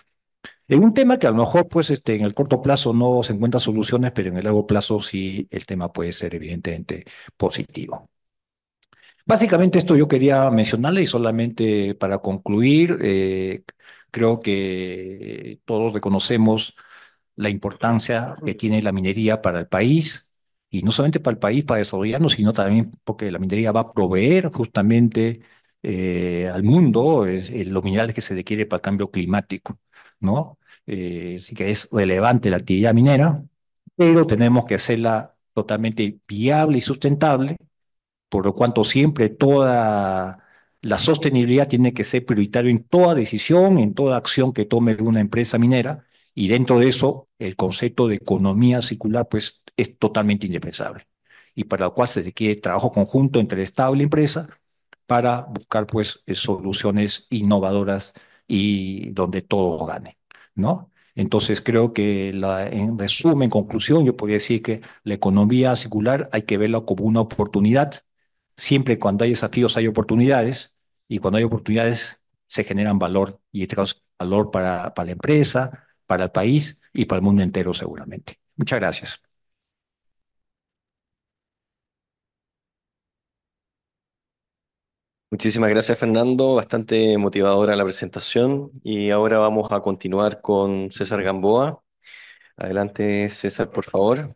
en un tema que a lo mejor, pues, en el corto plazo no se encuentran soluciones, pero en el largo plazo sí el tema puede ser evidentemente positivo. Básicamente esto yo quería mencionarle, y solamente para concluir, creo que todos reconocemos la importancia que tiene la minería para el país, y no solamente para el país, para desarrollarnos, sino también porque la minería va a proveer justamente al mundo los minerales que se requiere para el cambio climático, ¿no? Sí que es relevante la actividad minera, pero tenemos que hacerla totalmente viable y sustentable, por lo cuanto siempre toda la sostenibilidad tiene que ser prioritario en toda decisión, en toda acción que tome una empresa minera, y dentro de eso el concepto de economía circular pues es totalmente indispensable, y para lo cual se requiere trabajo conjunto entre el Estado y la empresa para buscar pues soluciones innovadoras y donde todo gane, ¿no? Entonces creo que en resumen, en conclusión, yo podría decir que la economía circular hay que verla como una oportunidad. Siempre cuando hay desafíos hay oportunidades, y cuando hay oportunidades se generan valor, y este caso valor para la empresa, para el país y para el mundo entero seguramente. Muchas gracias. Muchísimas gracias, Fernando. Bastante motivadora la presentación. Y ahora vamos a continuar con César Gamboa. Adelante, César, por favor.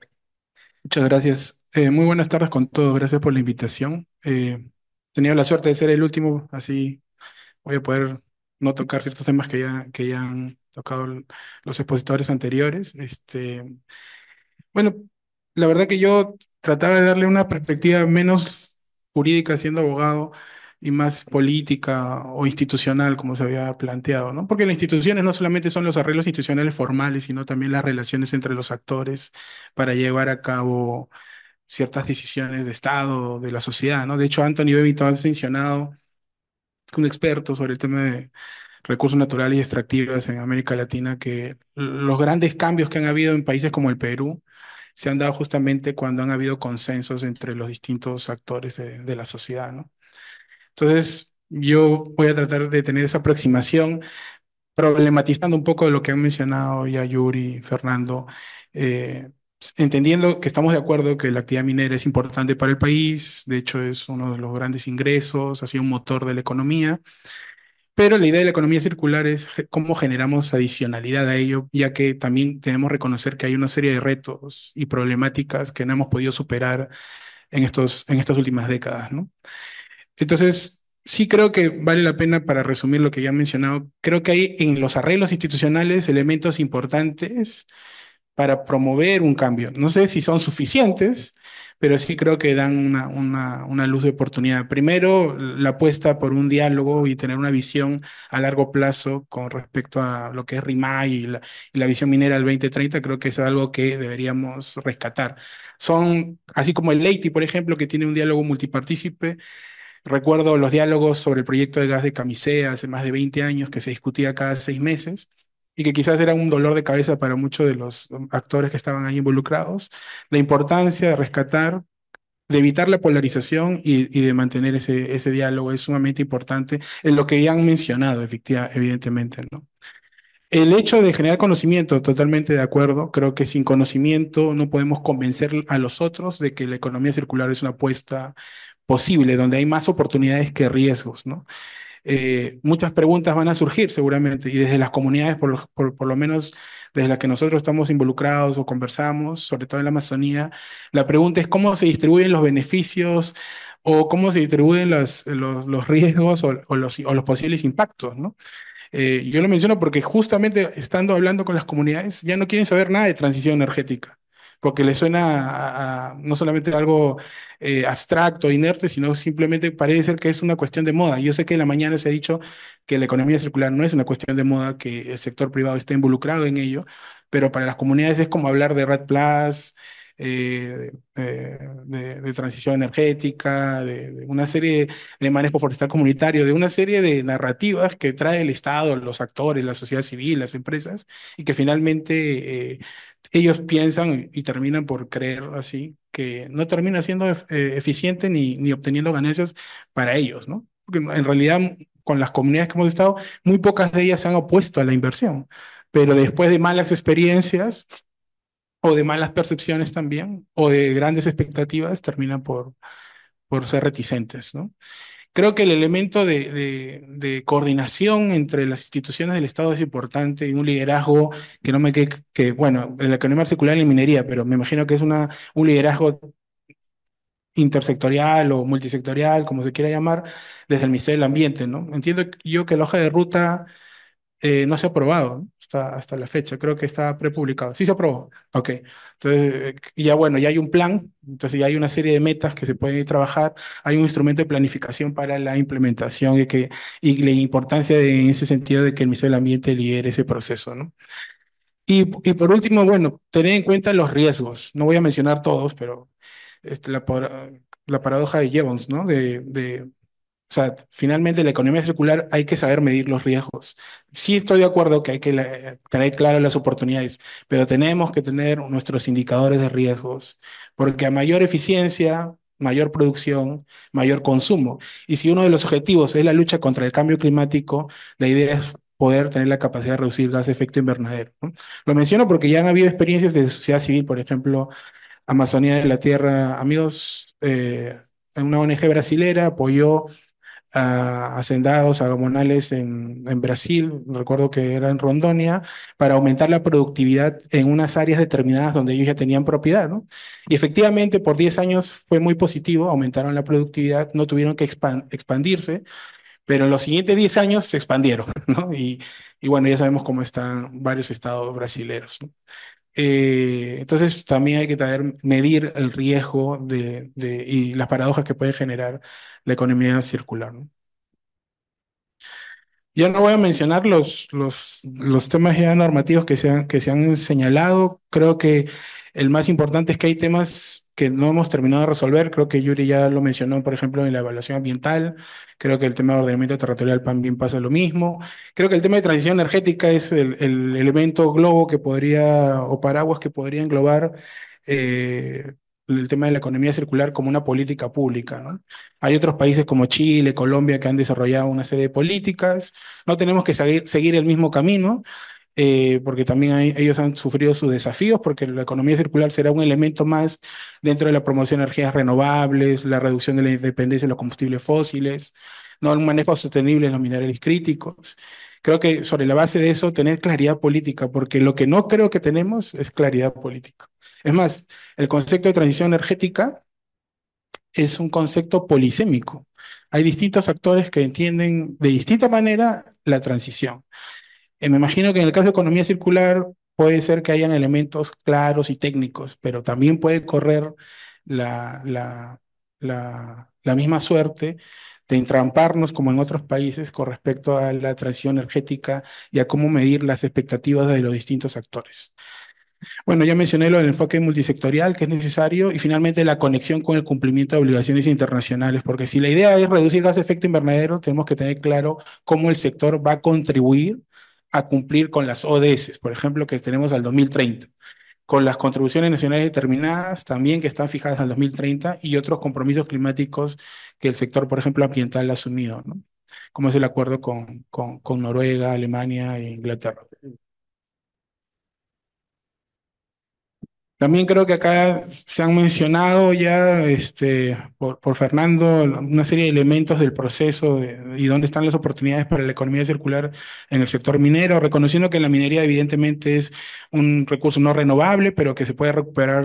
Muchas gracias. Muy buenas tardes con todos. Gracias por la invitación. He tenido la suerte de ser el último, así voy a poder no tocar ciertos temas que ya han tocado los expositores anteriores. Bueno, la verdad que yo trataba de darle una perspectiva menos jurídica siendo abogado y más política o institucional, como se había planteado, ¿no? Porque las instituciones no solamente son los arreglos institucionales formales, sino también las relaciones entre los actores para llevar a cabo ciertas decisiones de Estado, de la sociedad, ¿no? De hecho, Anthony Bevington ha mencionado, un experto sobre el tema de recursos naturales y extractivos en América Latina, que los grandes cambios que han habido en países como el Perú se han dado justamente cuando han habido consensos entre los distintos actores de la sociedad, ¿no? Entonces, yo voy a tratar de tener esa aproximación problematizando un poco de lo que han mencionado ya Yuri, Fernando, eh, entendiendo que estamos de acuerdo que la actividad minera es importante para el país, de hecho es uno de los grandes ingresos, ha sido un motor de la economía, pero la idea de la economía circular es cómo generamos adicionalidad a ello, ya que también tenemos que reconocer que hay una serie de retos y problemáticas que no hemos podido superar en estas últimas décadas, ¿no? Entonces, sí creo que vale la pena, para resumir lo que ya he mencionado, creo que hay en los arreglos institucionales elementos importantes para promover un cambio. No sé si son suficientes, pero sí creo que dan una luz de oportunidad. Primero, la apuesta por un diálogo y tener una visión a largo plazo con respecto a lo que es RIMAI y la visión minera al 2030, creo que es algo que deberíamos rescatar. Son, así como el Leiti, por ejemplo, que tiene un diálogo multipartícipe. Recuerdo los diálogos sobre el proyecto de gas de Camisea hace más de 20 años que se discutía cada 6 meses y que quizás era un dolor de cabeza para muchos de los actores que estaban ahí involucrados. La importancia de rescatar, de evitar la polarización y de mantener ese diálogo es sumamente importante en lo que ya han mencionado, evidentemente, ¿no? El hecho de generar conocimiento, totalmente de acuerdo. Creo que sin conocimiento no podemos convencer a los otros de que la economía circular es una apuesta posible, donde hay más oportunidades que riesgos, ¿no? Muchas preguntas van a surgir seguramente y desde las comunidades, por lo menos desde las que nosotros estamos involucrados o conversamos, sobre todo en la Amazonía, la pregunta es cómo se distribuyen los beneficios o cómo se distribuyen los riesgos o los posibles impactos, ¿no? Yo lo menciono porque justamente estando hablando con las comunidades ya no quieren saber nada de transición energética, porque les suena no solamente algo abstracto, inerte, sino simplemente parece ser que es una cuestión de moda. Yo sé que en la mañana se ha dicho que la economía circular no es una cuestión de moda, que el sector privado está involucrado en ello, pero para las comunidades es como hablar de Red Plus, de transición energética, de una serie de manejo forestal comunitario, de una serie de narrativas que trae el Estado, los actores, la sociedad civil, las empresas, y que finalmente ellos piensan y terminan por creer así, que no termina siendo eficiente ni obteniendo ganancias para ellos, ¿no? Porque en realidad, con las comunidades que hemos estado, muy pocas de ellas se han opuesto a la inversión, pero después de malas experiencias o de malas percepciones también, o de grandes expectativas, terminan por ser reticentes, ¿no? Creo que el elemento de coordinación entre las instituciones del Estado es importante y un liderazgo que no me que, bueno, en la economía circular y en minería, pero me imagino que es un liderazgo intersectorial o multisectorial, como se quiera llamar, desde el Ministerio del Ambiente, ¿no? Entiendo yo que la hoja de ruta no se ha aprobado, ¿no? Hasta la fecha, creo que está prepublicado. Sí se aprobó, ok. Entonces, ya bueno, ya hay un plan, entonces ya hay una serie de metas que se pueden trabajar, hay un instrumento de planificación para la implementación y la importancia en ese sentido de que el Ministerio del Ambiente lidere ese proceso, ¿no? Y por último, bueno, tener en cuenta los riesgos. No voy a mencionar todos, pero la paradoja de Jevons, ¿no? O sea, finalmente la economía circular hay que saber medir los riesgos. Sí estoy de acuerdo que hay que tener claras las oportunidades, pero tenemos que tener nuestros indicadores de riesgos, porque a mayor eficiencia, mayor producción, mayor consumo. Y si uno de los objetivos es la lucha contra el cambio climático, la idea es poder tener la capacidad de reducir gas de efecto invernadero, ¿no? Lo menciono porque ya han habido experiencias de sociedad civil, por ejemplo, Amazonía de la Tierra, amigos, en una ONG brasilera apoyó a hacendados, a gamonales en Brasil, recuerdo que era en Rondônia, para aumentar la productividad en unas áreas determinadas donde ellos ya tenían propiedad, ¿no? Y efectivamente por 10 años fue muy positivo, aumentaron la productividad, no tuvieron que expandirse, pero en los siguientes 10 años se expandieron, ¿no? Y bueno, ya sabemos cómo están varios estados brasileños, ¿no? Entonces también hay que medir el riesgo y las paradojas que puede generar la economía circular, ¿no? Ya no voy a mencionar los temas ya normativos que se han señalado. Creo que el más importante es que hay temas que no hemos terminado de resolver. Creo que Yuri ya lo mencionó, por ejemplo, en la evaluación ambiental. Creo que el tema de ordenamiento territorial también pasa lo mismo. Creo que el tema de transición energética es el elemento globo que podría, o paraguas que podría englobar eh, el tema de la economía circular como una política pública, ¿no? Hay otros países como Chile, Colombia, que han desarrollado una serie de políticas. No tenemos que seguir el mismo camino, porque también ellos han sufrido sus desafíos, porque la economía circular será un elemento más dentro de la promoción de energías renovables, la reducción de la dependencia de los combustibles fósiles, ¿no? Un manejo sostenible de los minerales críticos. Creo que sobre la base de eso, tener claridad política, porque lo que no creo que tenemos es claridad política. Es más, el concepto de transición energética es un concepto polisémico. Hay distintos actores que entienden de distinta manera la transición. Me imagino que en el caso de economía circular puede ser que hayan elementos claros y técnicos, pero también puede correr la, la, la misma suerte de entramparnos como en otros países con respecto a la transición energética y a cómo medir las expectativas de los distintos actores. Bueno, ya mencioné lo del enfoque multisectorial que es necesario y finalmente la conexión con el cumplimiento de obligaciones internacionales, porque si la idea es reducir gas de efecto invernadero, tenemos que tener claro cómo el sector va a contribuir a cumplir con las ODS, por ejemplo, que tenemos al 2030, con las contribuciones nacionales determinadas también que están fijadas al 2030 y otros compromisos climáticos que el sector, por ejemplo, ambiental ha asumido, ¿no? Como es el acuerdo con Noruega, Alemania e Inglaterra. También creo que acá se han mencionado ya por Fernando una serie de elementos del proceso y dónde están las oportunidades para la economía circular en el sector minero, reconociendo que la minería evidentemente es un recurso no renovable, pero que se puede recuperar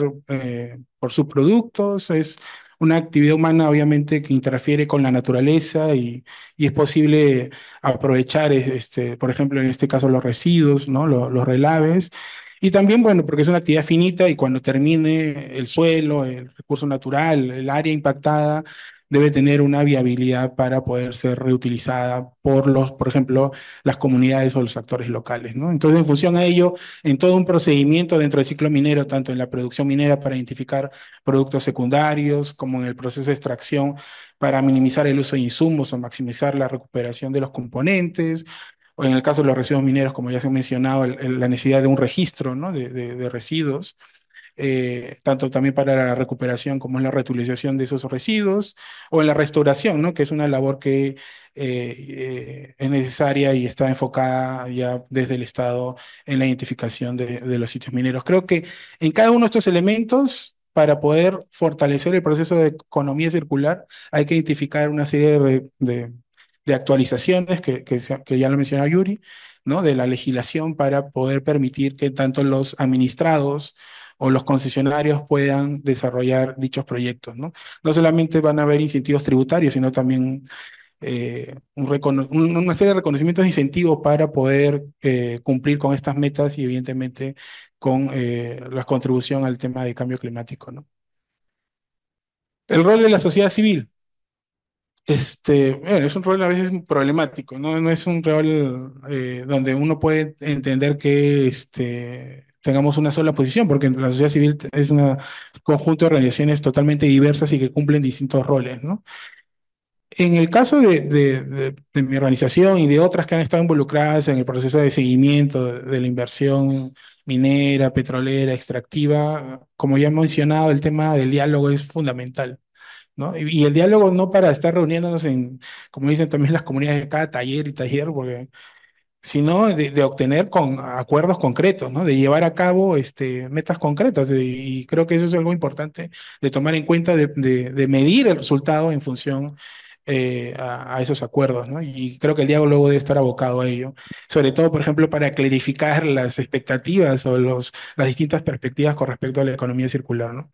por subproductos, es una actividad humana obviamente que interfiere con la naturaleza y es posible aprovechar, por ejemplo, en este caso los residuos, ¿no? Los relaves y también, bueno, porque es una actividad finita y cuando termine el suelo, el recurso natural, el área impactada, debe tener una viabilidad para poder ser reutilizada por ejemplo, las comunidades o los actores locales, ¿no? Entonces, en función a ello, en todo un procedimiento dentro del ciclo minero, tanto en la producción minera para identificar productos secundarios, como en el proceso de extracción para minimizar el uso de insumos o maximizar la recuperación de los componentes, o en el caso de los residuos mineros, como ya se ha mencionado, la necesidad de un registro, ¿no? de residuos, tanto también para la recuperación como en la reutilización de esos residuos, o en la restauración, ¿no? Que es una labor que es necesaria y está enfocada ya desde el Estado en la identificación de los sitios mineros. Creo que en cada uno de estos elementos, para poder fortalecer el proceso de economía circular, hay que identificar una serie de actualizaciones que ya lo mencionó Yuri, ¿no? De la legislación para poder permitir que tanto los administrados o los concesionarios puedan desarrollar dichos proyectos, ¿no? No solamente van a haber incentivos tributarios, sino también una serie de reconocimientos e incentivos para poder cumplir con estas metas y evidentemente con la contribución al tema de cambio climático, ¿no? El rol de la sociedad civil. Bueno, es un rol a veces problemático, ¿no? No es un rol donde uno puede entender que tengamos una sola posición, porque la sociedad civil es un conjunto de organizaciones totalmente diversas y que cumplen distintos roles, ¿no? En el caso de mi organización y de otras que han estado involucradas en el proceso de seguimiento de la inversión minera, petrolera, extractiva, como ya he mencionado, el tema del diálogo es fundamental, ¿no? Y el diálogo no para estar reuniéndonos como dicen también las comunidades de cada taller y taller, porque, sino de obtener con acuerdos concretos, ¿no? De llevar a cabo metas concretas. Y creo que eso es algo importante de tomar en cuenta, de medir el resultado en función a esos acuerdos, ¿no? Y creo que el diálogo debe estar abocado a ello, sobre todo, por ejemplo, para clarificar las expectativas o las distintas perspectivas con respecto a la economía circular, ¿no?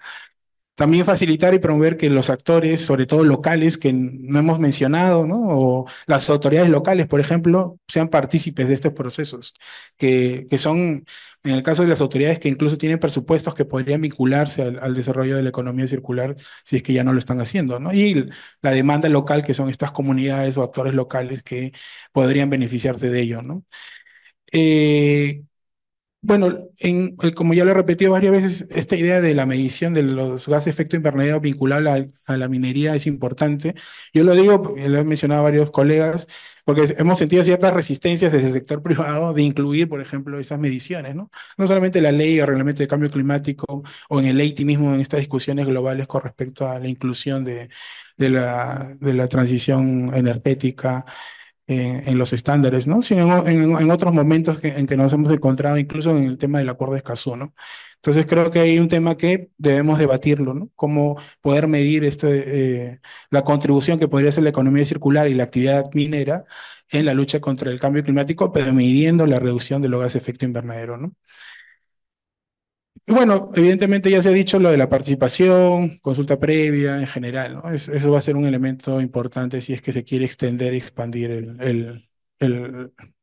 También facilitar y promover que los actores, sobre todo locales, que no hemos mencionado, ¿no? O las autoridades locales, por ejemplo, sean partícipes de estos procesos, que son, en el caso de las autoridades que incluso tienen presupuestos que podrían vincularse al desarrollo de la economía circular, si es que ya no lo están haciendo, ¿no? Y la demanda local, que son estas comunidades o actores locales que podrían beneficiarse de ello, ¿no? Eh, Bueno, como ya lo he repetido varias veces, esta idea de la medición de los gases de efecto invernadero vinculada a la minería es importante. Yo lo digo, porque lo han mencionado varios colegas, porque hemos sentido ciertas resistencias desde el sector privado de incluir, por ejemplo, esas mediciones, ¿no? No solamente la ley o reglamento de cambio climático o en el EITI mismo, en estas discusiones globales con respecto a la inclusión de la transición energética en los estándares, ¿no? Sino en otros momentos en que nos hemos encontrado, incluso en el tema del acuerdo de Escazú, ¿no? Entonces creo que hay un tema que debemos debatirlo, ¿no? Cómo poder medir la contribución que podría hacer la economía circular y la actividad minera en la lucha contra el cambio climático, pero midiendo la reducción de los gases de efecto invernadero, ¿no? Y bueno, evidentemente ya se ha dicho lo de la participación, consulta previa en general, ¿no? Eso va a ser un elemento importante si es que se quiere extender y expandir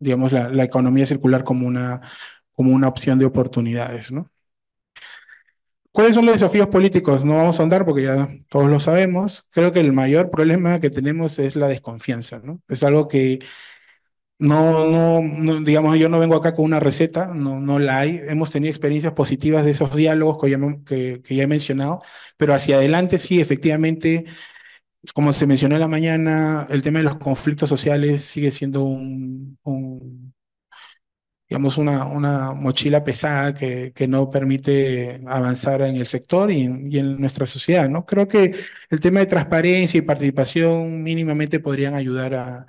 digamos, la economía circular como una opción de oportunidades, ¿no? ¿Cuáles son los desafíos políticos? No vamos a andar porque ya todos lo sabemos. Creo que el mayor problema que tenemos es la desconfianza, ¿no? Es algo que digamos, yo no vengo acá con una receta, no la hay. Hemos tenido experiencias positivas de esos diálogos que ya he mencionado, pero hacia adelante sí, efectivamente, como se mencionó en la mañana, el tema de los conflictos sociales sigue siendo digamos, una mochila pesada que no permite avanzar en el sector y en nuestra sociedad, ¿no? Creo que el tema de transparencia y participación mínimamente podrían ayudar a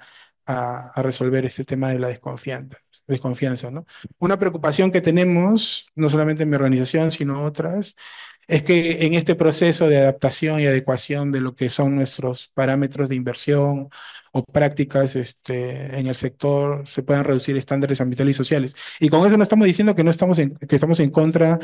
resolver este tema de la desconfianza, ¿no? Una preocupación que tenemos, no solamente en mi organización, sino otras, es que en este proceso de adaptación y adecuación de lo que son nuestros parámetros de inversión o prácticas en el sector se puedan reducir estándares ambientales y sociales. Y con eso no estamos diciendo que no estamos que estamos en contra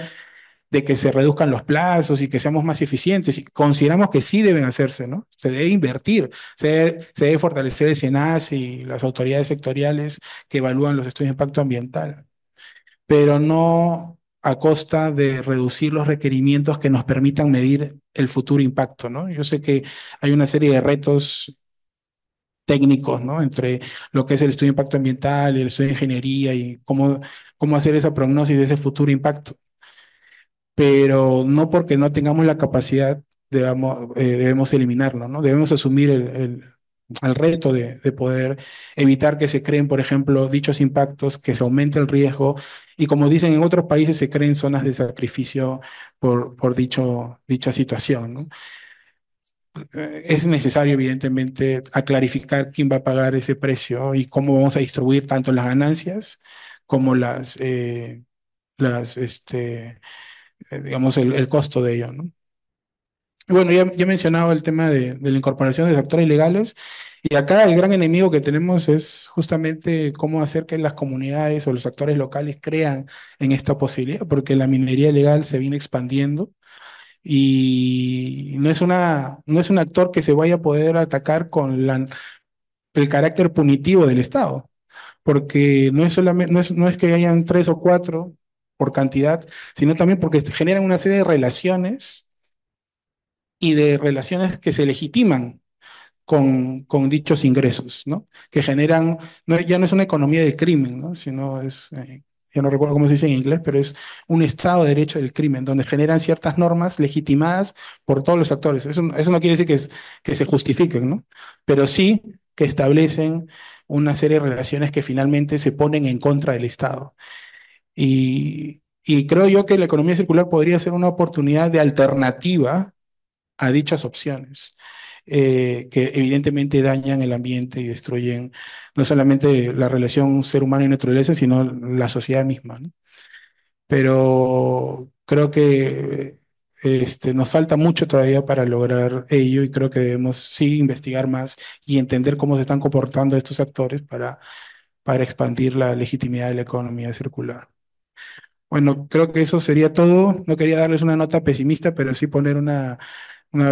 de que se reduzcan los plazos y que seamos más eficientes. Y consideramos que sí deben hacerse, ¿no? Se debe invertir, se debe fortalecer el SENACE y las autoridades sectoriales que evalúan los estudios de impacto ambiental, pero no a costa de reducir los requerimientos que nos permitan medir el futuro impacto, ¿no? Yo sé que hay una serie de retos técnicos, ¿no? Entre lo que es el estudio de impacto ambiental y el estudio de ingeniería y cómo hacer esa prognosis de ese futuro impacto. Pero no porque no tengamos la capacidad debemos eliminarlo, ¿no? Debemos asumir el reto de poder evitar que se creen, por ejemplo, dichos impactos, que se aumente el riesgo y como dicen en otros países, se creen zonas de sacrificio por dicha situación, ¿no? Es necesario, evidentemente, clarificar quién va a pagar ese precio y cómo vamos a distribuir tanto las ganancias como digamos, el costo de ello, ¿no? Y bueno, ya he mencionado el tema de la incorporación de actores ilegales y acá el gran enemigo que tenemos es justamente cómo hacer que las comunidades o los actores locales crean en esta posibilidad, porque la minería ilegal se viene expandiendo y no es un actor que se vaya a poder atacar con el carácter punitivo del Estado, porque no es solamente, no es que hayan tres o cuatro por cantidad, sino también porque generan una serie de relaciones y de relaciones que se legitiman con dichos ingresos, ¿no? Que generan, ya no es una economía del crimen, ¿no? Sino yo no recuerdo cómo se dice en inglés, pero es un Estado de Derecho del crimen, donde generan ciertas normas legitimadas por todos los actores. Eso no quiere decir que se justifiquen, ¿no? Pero sí que establecen una serie de relaciones que finalmente se ponen en contra del Estado. Y creo yo que la economía circular podría ser una oportunidad de alternativa a dichas opciones, que evidentemente dañan el ambiente y destruyen no solamente la relación ser humano y naturaleza, sino la sociedad misma, ¿no? Pero creo que nos falta mucho todavía para lograr ello y creo que debemos sí investigar más y entender cómo se están comportando estos actores para expandir la legitimidad de la economía circular. Bueno, creo que eso sería todo. No quería darles una nota pesimista, pero sí poner una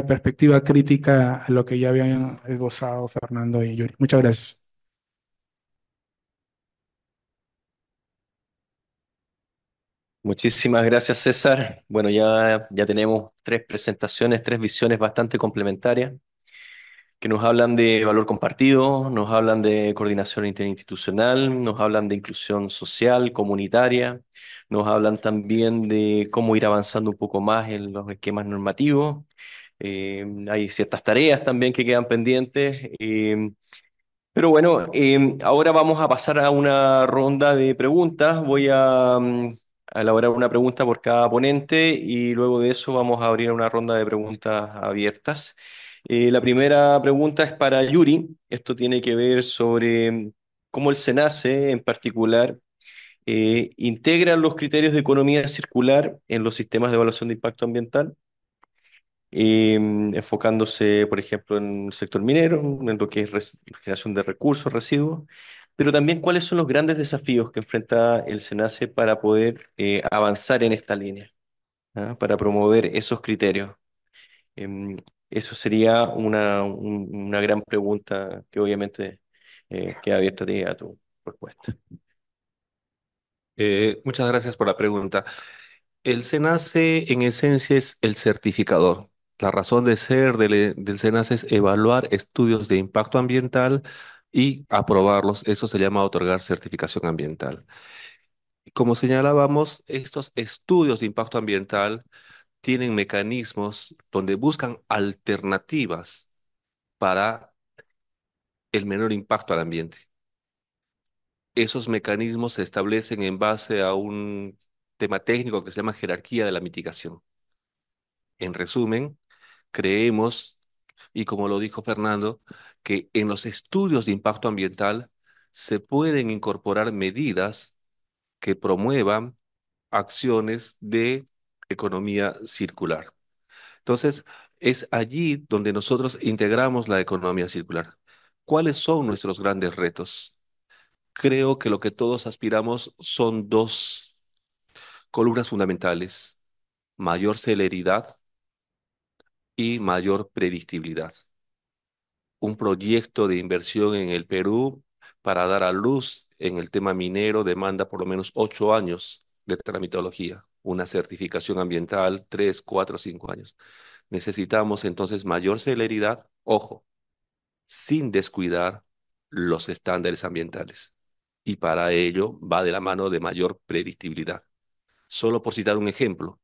perspectiva crítica a lo que ya habían esbozado Fernando y Yuri. Muchas gracias. Muchísimas gracias, César. Bueno, ya tenemos tres presentaciones, tres visiones bastante complementarias que nos hablan de valor compartido, nos hablan de coordinación interinstitucional, nos hablan de inclusión social, comunitaria, nos hablan también de cómo ir avanzando un poco más en los esquemas normativos. Hay ciertas tareas también que quedan pendientes. Pero bueno, ahora vamos a pasar a una ronda de preguntas. Voy a elaborar una pregunta por cada ponente y luego de eso vamos a abrir una ronda de preguntas abiertas. La primera pregunta es para Yuri. Esto tiene que ver sobre cómo el SENACE en particular integra los criterios de economía circular en los sistemas de evaluación de impacto ambiental, enfocándose, por ejemplo, en el sector minero, en lo que es generación de recursos, residuos, pero también cuáles son los grandes desafíos que enfrenta el SENACE para poder avanzar en esta línea, ¿ah? Para promover esos criterios. Em, Eso sería una gran pregunta que obviamente queda abierta a ti, a tu respuesta. Muchas gracias por la pregunta. El SENACE en esencia es el certificador. La razón de ser del SENACE es evaluar estudios de impacto ambiental y aprobarlos. Eso se llama otorgar certificación ambiental. Como señalábamos, estos estudios de impacto ambiental tienen mecanismos donde buscan alternativas para el menor impacto al ambiente. Esos mecanismos se establecen en base a un tema técnico que se llama jerarquía de la mitigación. En resumen, creemos, y como lo dijo Fernando, que en los estudios de impacto ambiental se pueden incorporar medidas que promuevan acciones de economía circular. Entonces, es allí donde nosotros integramos la economía circular. ¿Cuáles son nuestros grandes retos? Creo que lo que todos aspiramos son dos columnas fundamentales: mayor celeridad y mayor predictibilidad. Un proyecto de inversión en el Perú para dar a luz en el tema minero demanda por lo menos 8 años de tramitología, una certificación ambiental, 3, 4, 5 años. Necesitamos entonces mayor celeridad, ojo, sin descuidar los estándares ambientales. Y para ello va de la mano de mayor predictibilidad. Solo por citar un ejemplo,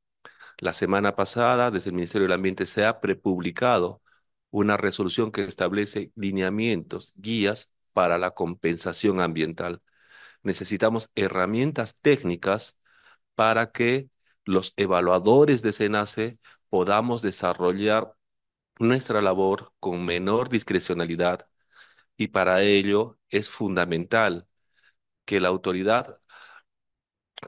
la semana pasada desde el Ministerio del Ambiente se ha prepublicado una resolución que establece lineamientos, guías para la compensación ambiental. Necesitamos herramientas técnicas para que los evaluadores de SENACE podamos desarrollar nuestra labor con menor discrecionalidad, y para ello es fundamental que la autoridad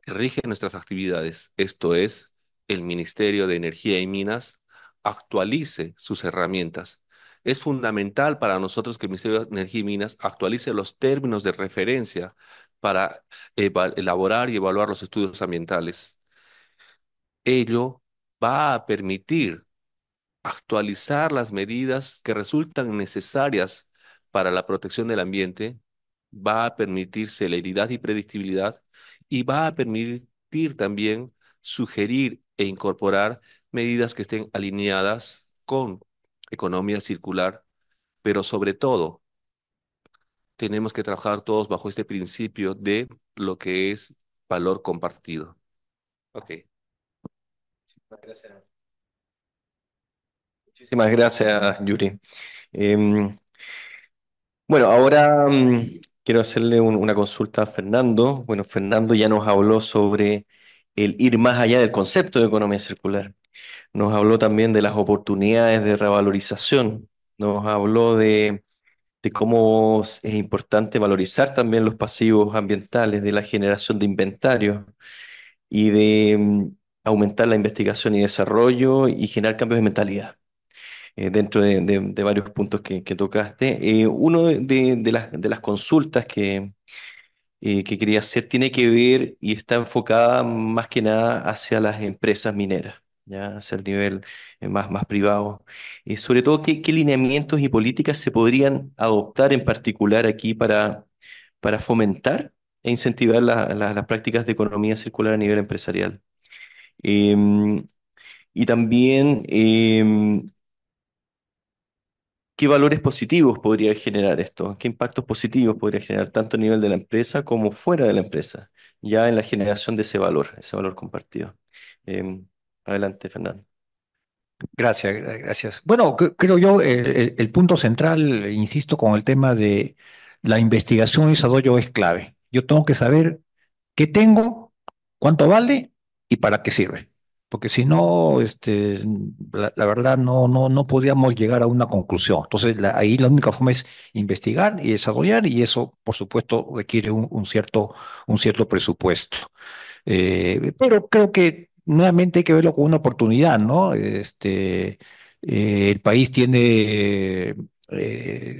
que rige nuestras actividades, esto es, el Ministerio de Energía y Minas, actualice sus herramientas. Es fundamental para nosotros que el Ministerio de Energía y Minas actualice los términos de referencia para elaborar y evaluar los estudios ambientales. Ello va a permitir actualizar las medidas que resultan necesarias para la protección del ambiente, va a permitir celeridad y predictibilidad, y va a permitir también sugerir e incorporar medidas que estén alineadas con economía circular, pero sobre todo tenemos que trabajar todos bajo este principio de lo que es valor compartido. Ok. Gracias. Muchísimas gracias, Yuri. Em, Bueno, ahora quiero hacerle una consulta a Fernando. Bueno, Fernando ya nos habló sobre el ir más allá del concepto de economía circular. Nos habló también de las oportunidades de revalorización. Nos habló de cómo es importante valorizar también los pasivos ambientales, de la generación de inventarios y de aumentar la investigación y desarrollo y generar cambios de mentalidad dentro de varios puntos que tocaste. Uno de las consultas que quería hacer tiene que ver y está enfocada más que nada hacia las empresas mineras, ¿ya? Hacia el nivel más privado. Sobre todo, ¿qué lineamientos y políticas se podrían adoptar en particular aquí para fomentar e incentivar las prácticas de economía circular a nivel empresarial? Y también, ¿qué valores positivos podría generar esto? ¿Qué impactos positivos podría generar tanto a nivel de la empresa como fuera de la empresa? Ya en la generación de ese valor compartido. Em, Adelante, Fernando. Gracias, gracias. Bueno, creo yo, el punto central, insisto, con el tema de la investigación y desarrollo es clave. Yo tengo que saber qué tengo, cuánto vale y para qué sirve. Porque si no, la verdad, no podríamos llegar a una conclusión. Entonces, ahí la única forma es investigar y desarrollar, y eso, por supuesto, requiere un cierto presupuesto. Pero creo que nuevamente hay que verlo como una oportunidad, ¿no? El país tiene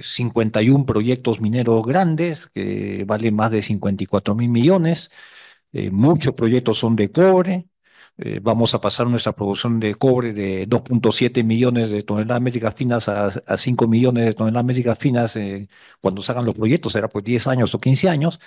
51 proyectos mineros grandes que valen más de 54.000 millones. Muchos proyectos son de cobre. Vamos a pasar nuestra producción de cobre de 2,7 millones de toneladas métricas finas a 5 millones de toneladas métricas finas cuando se hagan los proyectos, será por 10 años o 15 años.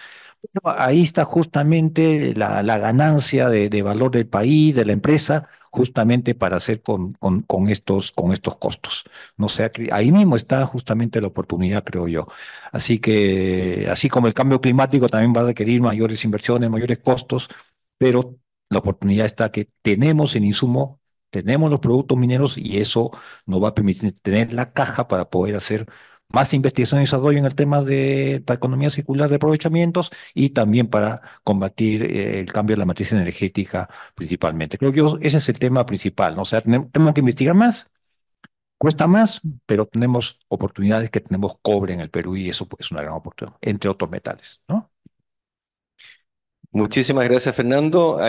Pero ahí está justamente la ganancia de valor del país, de la empresa, justamente para hacer con estos costos. No sé, ahí mismo está justamente la oportunidad, creo yo. Así que, así como el cambio climático también va a requerir mayores inversiones, mayores costos, pero la oportunidad está que tenemos el insumo, tenemos los productos mineros, y eso nos va a permitir tener la caja para poder hacer más investigación y desarrollo en el tema de la economía circular de aprovechamientos, y también para combatir el cambio de la matriz energética principalmente. Creo que ese es el tema principal, ¿no? O sea, tenemos que investigar más, cuesta más, pero tenemos oportunidades, que tenemos cobre en el Perú, y eso, pues, es una gran oportunidad, entre otros metales, ¿no? Muchísimas gracias, Fernando.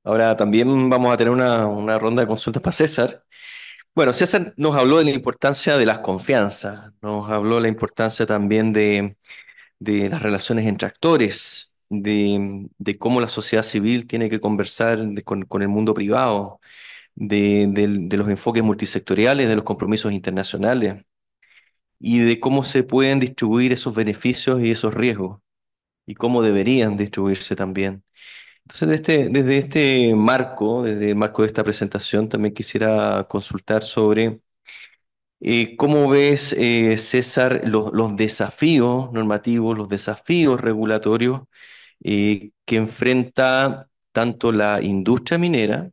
Ahora también vamos a tener una ronda de consultas para César. Bueno, César nos habló de la importancia de las confianzas, nos habló de la importancia también de las relaciones entre actores, de cómo la sociedad civil tiene que conversar con el mundo privado, de los enfoques multisectoriales, de los compromisos internacionales y de cómo se pueden distribuir esos beneficios y esos riesgos y cómo deberían distribuirse también. Entonces, desde este marco, desde el marco de esta presentación, también quisiera consultar sobre cómo ves, César, los desafíos normativos, los desafíos regulatorios que enfrenta tanto la industria minera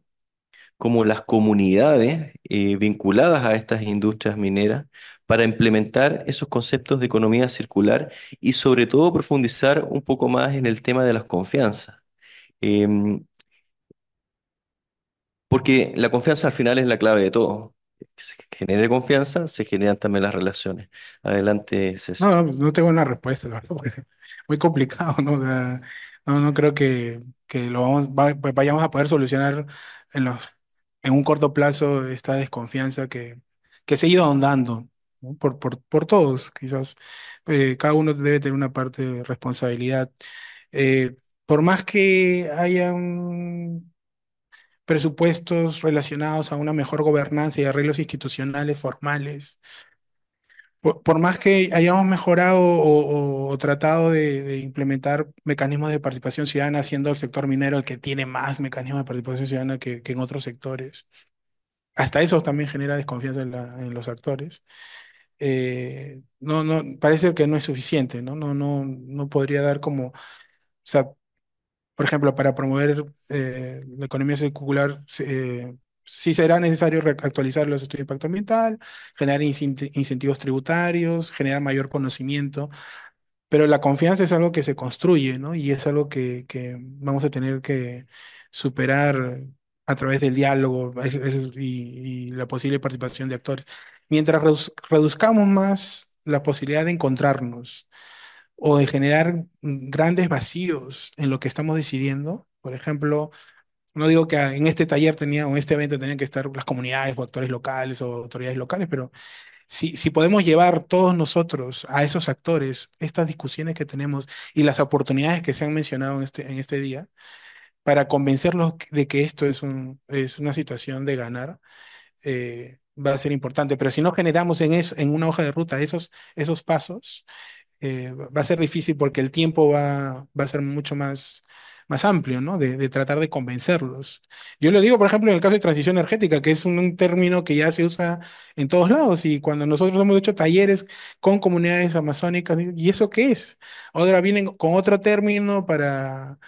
como las comunidades vinculadas a estas industrias mineras para implementar esos conceptos de economía circular y sobre todo profundizar un poco más en el tema de las confianzas. Em, Porque la confianza al final es la clave de todo. Se genere confianza, se generan también las relaciones. Adelante, César. No tengo una respuesta, la verdad, porque muy complicado, ¿no? O sea, no creo que vayamos a poder solucionar en en un corto plazo esta desconfianza que se ha ido ahondando, ¿no? Por todos, quizás. Cada uno debe tener una parte de responsabilidad. Eh, por más que hayan presupuestos relacionados a una mejor gobernanza y arreglos institucionales formales, por más que hayamos mejorado o tratado de implementar mecanismos de participación ciudadana, siendo el sector minero el que tiene más mecanismos de participación ciudadana que en otros sectores, hasta eso también genera desconfianza en los actores. Parece que no es suficiente, ¿no? No podría dar como, o sea, por ejemplo, para promover la economía circular, sí será necesario actualizar los estudios de impacto ambiental, generar incentivos tributarios, generar mayor conocimiento, pero la confianza es algo que se construye, ¿no? Y es algo que vamos a tener que superar a través del diálogo y la posible participación de actores. Mientras reduzcamos más la posibilidad de encontrarnos o de generar grandes vacíos en lo que estamos decidiendo. Por ejemplo, no digo que en este taller tenía o en este evento tenían que estar las comunidades o actores locales o autoridades locales, pero si podemos llevar todos nosotros a esos actores estas discusiones que tenemos y las oportunidades que se han mencionado en este día, para convencerlos de que esto es una situación de ganar, va a ser importante. Pero si no generamos en una hoja de ruta esos pasos, va a ser difícil porque el tiempo va a ser mucho más más amplio, ¿no? De tratar de convencerlos. Yo lo digo, por ejemplo, en el caso de transición energética, que es un término que ya se usa en todos lados, y cuando nosotros hemos hecho talleres con comunidades amazónicas, ¿y eso qué es? Ahora vienen con otro término para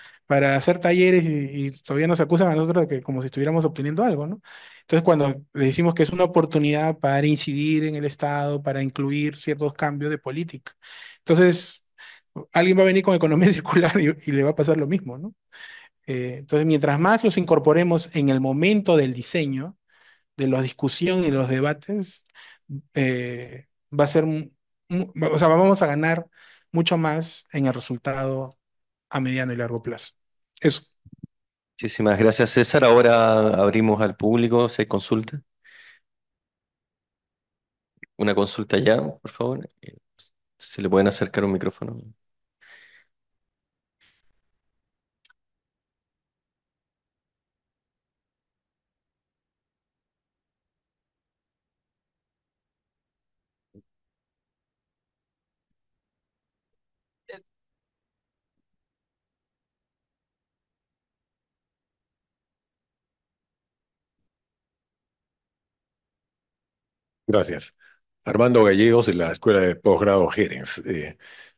hacer talleres y todavía nos acusan a nosotros de que como si estuviéramos obteniendo algo, ¿no? Entonces, cuando le decimos que es una oportunidad para incidir en el Estado, para incluir ciertos cambios de política. Entonces, alguien va a venir con economía circular y le va a pasar lo mismo, ¿no? Entonces, mientras más los incorporemos en el momento del diseño, de la discusión y los debates, va a ser, o sea, vamos a ganar mucho más en el resultado a mediano y largo plazo. Eso. Muchísimas gracias, César. Ahora abrimos al público si hay consulta. Una consulta ya, por favor. Si le pueden acercar un micrófono. Gracias. Armando Gallegos de la Escuela de Posgrado Gerens.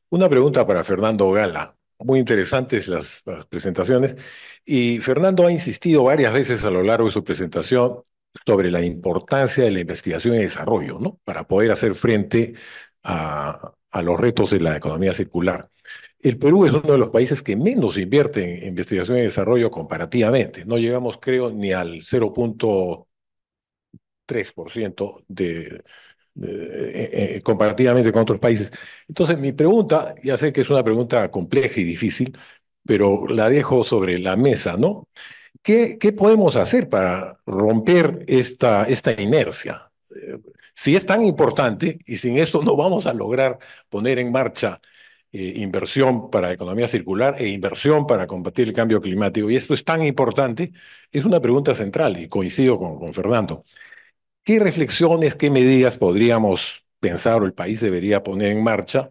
Una pregunta para Fernando Gala. Muy interesantes las presentaciones. Y Fernando ha insistido varias veces a lo largo de su presentación sobre la importancia de la investigación y desarrollo, ¿no? Para poder hacer frente a los retos de la economía circular. El Perú es uno de los países que menos invierte en investigación y desarrollo comparativamente. No llegamos, creo, ni al 0,3% comparativamente con otros países. Entonces, mi pregunta, ya sé que es una pregunta compleja y difícil, pero la dejo sobre la mesa, ¿no? ¿Qué podemos hacer para romper esta inercia? Si es tan importante y sin esto no vamos a lograr poner en marcha inversión para economía circular e inversión para combatir el cambio climático, y esto es tan importante, es una pregunta central y coincido con Fernando. ¿Qué reflexiones, qué medidas podríamos pensar o el país debería poner en marcha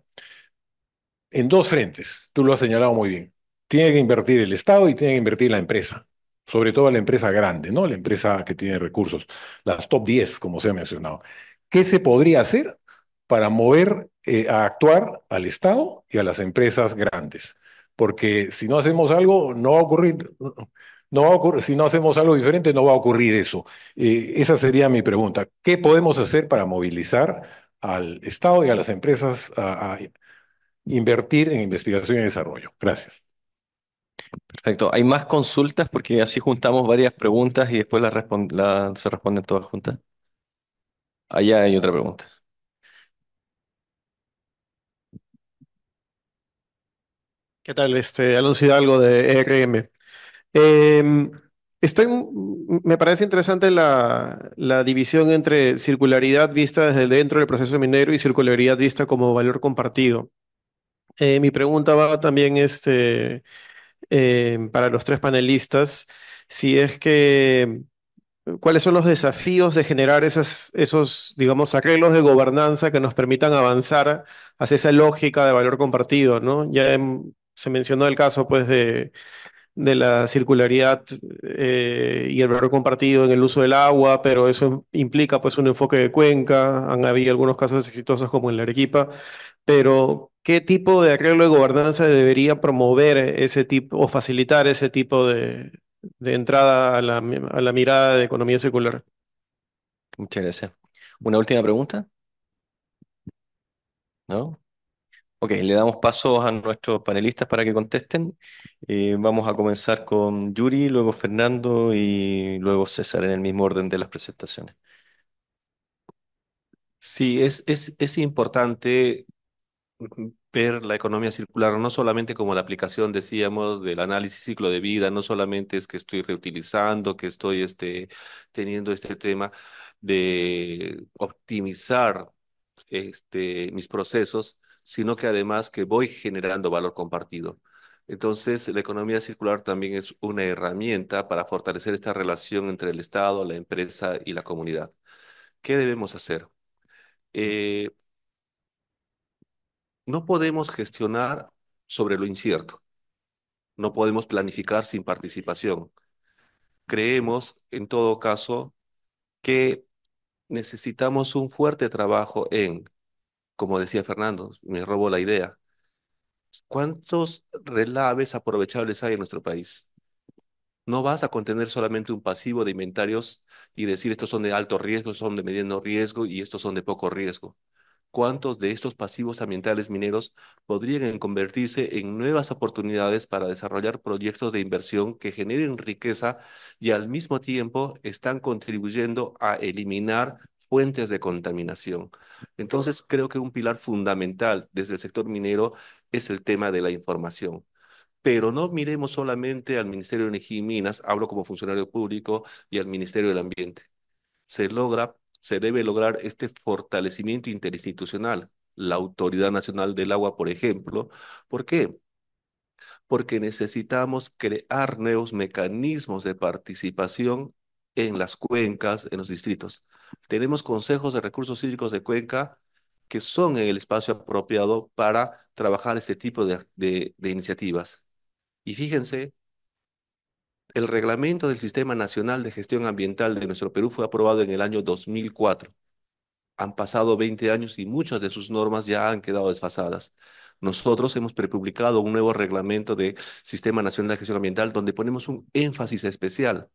en dos frentes? Tú lo has señalado muy bien. Tiene que invertir el Estado y tiene que invertir la empresa, sobre todo la empresa grande, ¿no? La empresa que tiene recursos, las top 10, como se ha mencionado. ¿Qué se podría hacer para mover a actuar al Estado y a las empresas grandes? Porque si no hacemos algo, no va a ocurrir, no va a ocurrir, si no hacemos algo diferente, no va a ocurrir eso. Esa sería mi pregunta. ¿Qué podemos hacer para movilizar al Estado y a las empresas a invertir en investigación y desarrollo? Gracias. Perfecto. ¿Hay más consultas? Porque así juntamos varias preguntas y después se responden todas juntas. Allá hay otra pregunta. ¿Qué tal? Alonso Hidalgo de ERM. Em, Me parece interesante la división entre circularidad vista desde dentro del proceso minero y circularidad vista como valor compartido. Mi pregunta va también para los tres panelistas, si es que, ¿cuáles son los desafíos de generar esos, digamos, arreglos de gobernanza que nos permitan avanzar hacia esa lógica de valor compartido, ¿no? Se mencionó el caso, pues, de la circularidad y el valor compartido en el uso del agua, pero eso implica pues un enfoque de cuenca. Han habido algunos casos exitosos como en la Arequipa, pero ¿qué tipo de arreglo de gobernanza debería promover ese tipo o facilitar ese tipo de entrada a a la mirada de economía circular? Muchas gracias. ¿Una última pregunta? ¿No? Ok, le damos paso a nuestros panelistas para que contesten. Vamos a comenzar con Yuri, luego Fernando y luego César en el mismo orden de las presentaciones. Sí, es importante ver la economía circular no solamente como la aplicación, decíamos, del análisis ciclo de vida, no solamente es que estoy reutilizando, que estoy teniendo este tema de optimizar mis procesos, sino que además que voy generando valor compartido. Entonces, la economía circular también es una herramienta para fortalecer esta relación entre el Estado, la empresa y la comunidad. ¿Qué debemos hacer? Eh, no podemos gestionar sobre lo incierto. No podemos planificar sin participación. Creemos, en todo caso, que necesitamos un fuerte trabajo en, como decía Fernando, me robo la idea, ¿cuántos relaves aprovechables hay en nuestro país? No vas a contener solamente un pasivo de inventarios y decir estos son de alto riesgo, son de mediano riesgo y estos son de poco riesgo. ¿Cuántos de estos pasivos ambientales mineros podrían convertirse en nuevas oportunidades para desarrollar proyectos de inversión que generen riqueza y al mismo tiempo están contribuyendo a eliminar fuentes de contaminación? Entonces, creo que un pilar fundamental desde el sector minero es el tema de la información. Pero no miremos solamente al Ministerio de Energía y Minas, hablo como funcionario público, y al Ministerio del Ambiente. Se debe lograr este fortalecimiento interinstitucional. La Autoridad Nacional del Agua, por ejemplo. ¿Por qué? Porque necesitamos crear nuevos mecanismos de participación en las cuencas, en los distritos. Tenemos consejos de recursos hídricos de cuenca que son en el espacio apropiado para trabajar este tipo de iniciativas. Y fíjense, el reglamento del Sistema Nacional de Gestión Ambiental de nuestro Perú fue aprobado en el año 2004. Han pasado 20 años y muchas de sus normas ya han quedado desfasadas. Nosotros hemos prepublicado un nuevo reglamento de Sistema Nacional de Gestión Ambiental donde ponemos un énfasis especial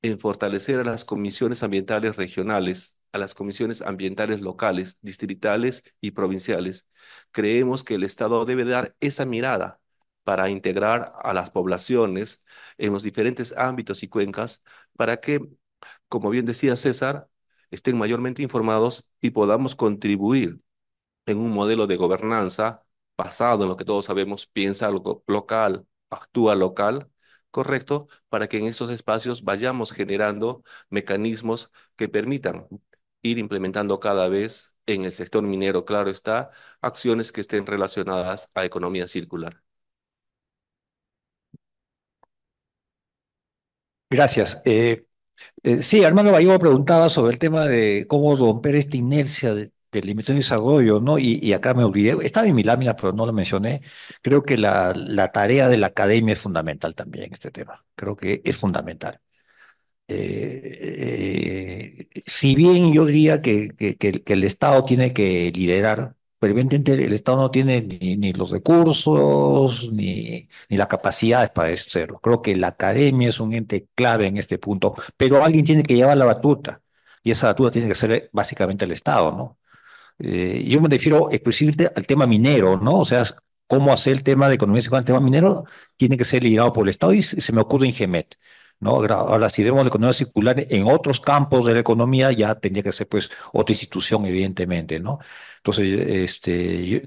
en fortalecer a las comisiones ambientales regionales, a las comisiones ambientales locales, distritales y provinciales. Creemos que el Estado debe dar esa mirada para integrar a las poblaciones en los diferentes ámbitos y cuencas para que, como bien decía César, estén mayormente informados y podamos contribuir en un modelo de gobernanza basado en lo que todos sabemos, piensa local, actúa local, correcto, para que en esos espacios vayamos generando mecanismos que permitan ir implementando cada vez en el sector minero, claro está, acciones que estén relacionadas a economía circular. Gracias. Sí, Armando Gallego preguntaba sobre el tema de cómo romper esta inercia del inventario de desarrollo, ¿no? Y acá me olvidé, estaba en mi lámina, pero no lo mencioné. Creo que la tarea de la academia es fundamental también en este tema. Creo que es fundamental. Si bien yo diría que el Estado tiene que liderar, pero evidentemente el Estado no tiene ni los recursos ni las capacidades para hacerlo. Creo que la academia es un ente clave en este punto, pero alguien tiene que llevar la batuta y esa batuta tiene que ser básicamente el Estado, ¿no? Yo me refiero exclusivamente al tema minero, ¿no? O sea, cómo hacer el tema de economía circular, el tema minero, tiene que ser liderado por el Estado y se me ocurre Ingemet, ¿no? Ahora, si vemos la economía circular en otros campos de la economía, ya tendría que ser, pues, otra institución, evidentemente, ¿no? Entonces,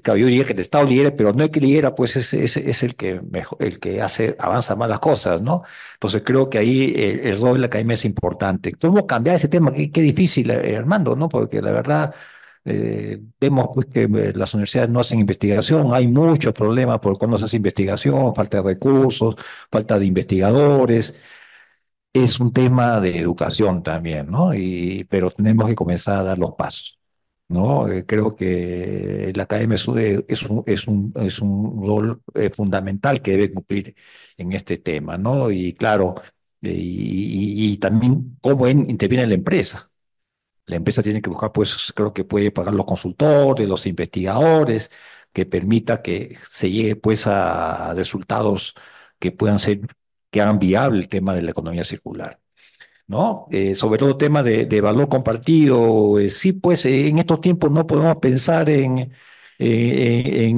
claro, yo diría que el Estado lidera, pero no el que lidera, pues, es el que mejor, el que hace, avanza más las cosas, ¿no? Entonces, creo que ahí el rol de la academia es importante. ¿Cómo cambiar ese tema? Qué difícil, Armando, ¿no? Porque la verdad vemos pues que las universidades no hacen investigación, hay muchos problemas por cuando se hace investigación, falta de recursos, falta de investigadores. Es un tema de educación también, ¿no? Pero tenemos que comenzar a dar los pasos, ¿no? Creo que la academia es un rol fundamental que debe cumplir en este tema, ¿no? Y claro, y también cómo interviene la empresa. La empresa tiene que buscar, pues, creo que puede pagar los consultores, los investigadores, que permita que se llegue, pues, a resultados que puedan ser, que hagan viable el tema de la economía circular. ¿No? Sobre todo tema de valor compartido, sí, pues en estos tiempos no podemos pensar en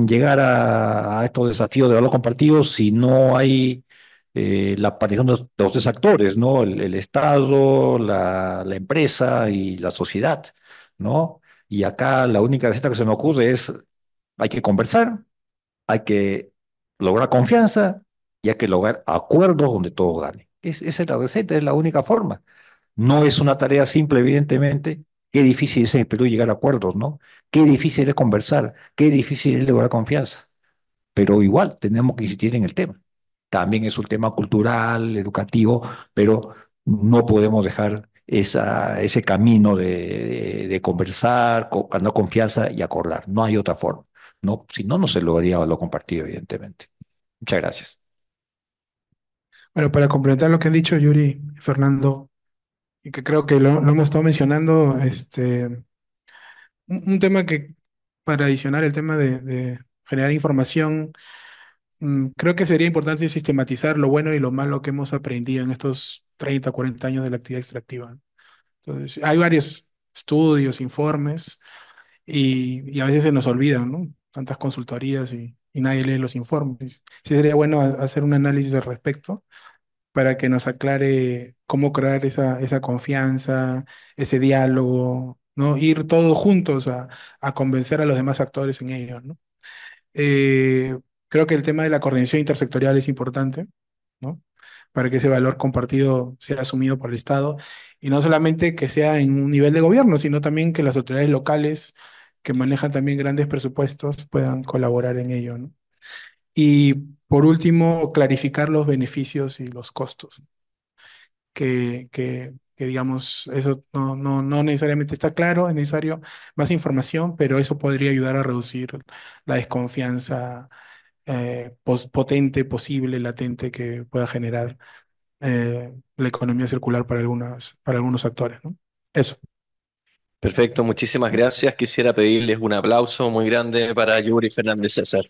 llegar a estos desafíos de valor compartido si no hay la aparición de los tres actores, ¿no? El Estado, la empresa y la sociedad, ¿no? Y acá la única receta que se me ocurre es, hay que conversar, hay que lograr confianza y hay que lograr acuerdos donde todos ganen. Esa es la receta, es la única forma. No es una tarea simple, evidentemente. Qué difícil es en el Perú llegar a acuerdos, ¿no? Qué difícil es conversar, qué difícil es lograr confianza. Pero igual tenemos que insistir en el tema. También es un tema cultural, educativo, pero no podemos dejar ese camino de conversar, ganar confianza y acordar. No hay otra forma, ¿no? Si no, no se lograría lo compartido, evidentemente. Muchas gracias. Bueno, para complementar lo que han dicho Yuri y Fernando, y que creo que lo hemos estado mencionando, un tema que, para adicionar el tema de generar información, creo que sería importante sistematizar lo bueno y lo malo que hemos aprendido en estos 30, 40 años de la actividad extractiva. Entonces, hay varios estudios, informes, y a veces se nos olvidan, ¿no? Tantas consultorías y nadie lee los informes. Sí sería bueno hacer un análisis al respecto para que nos aclare cómo crear esa confianza, ese diálogo, ¿no? Ir todos juntos a convencer a los demás actores en ello, ¿no? Eh, Creo que el tema de la coordinación intersectorial es importante, ¿no? Para que ese valor compartido sea asumido por el Estado y no solamente que sea en un nivel de gobierno, sino también que las autoridades locales que manejan también grandes presupuestos puedan colaborar en ello, ¿no? Y por último, clarificar los beneficios y los costos, que digamos, eso no necesariamente está claro, es necesario más información, pero eso podría ayudar a reducir la desconfianza potente, posible, latente que pueda generar la economía circular para algunos actores, ¿no? Eso. Perfecto, muchísimas gracias. Quisiera pedirles un aplauso muy grande para Yuri Fernández César.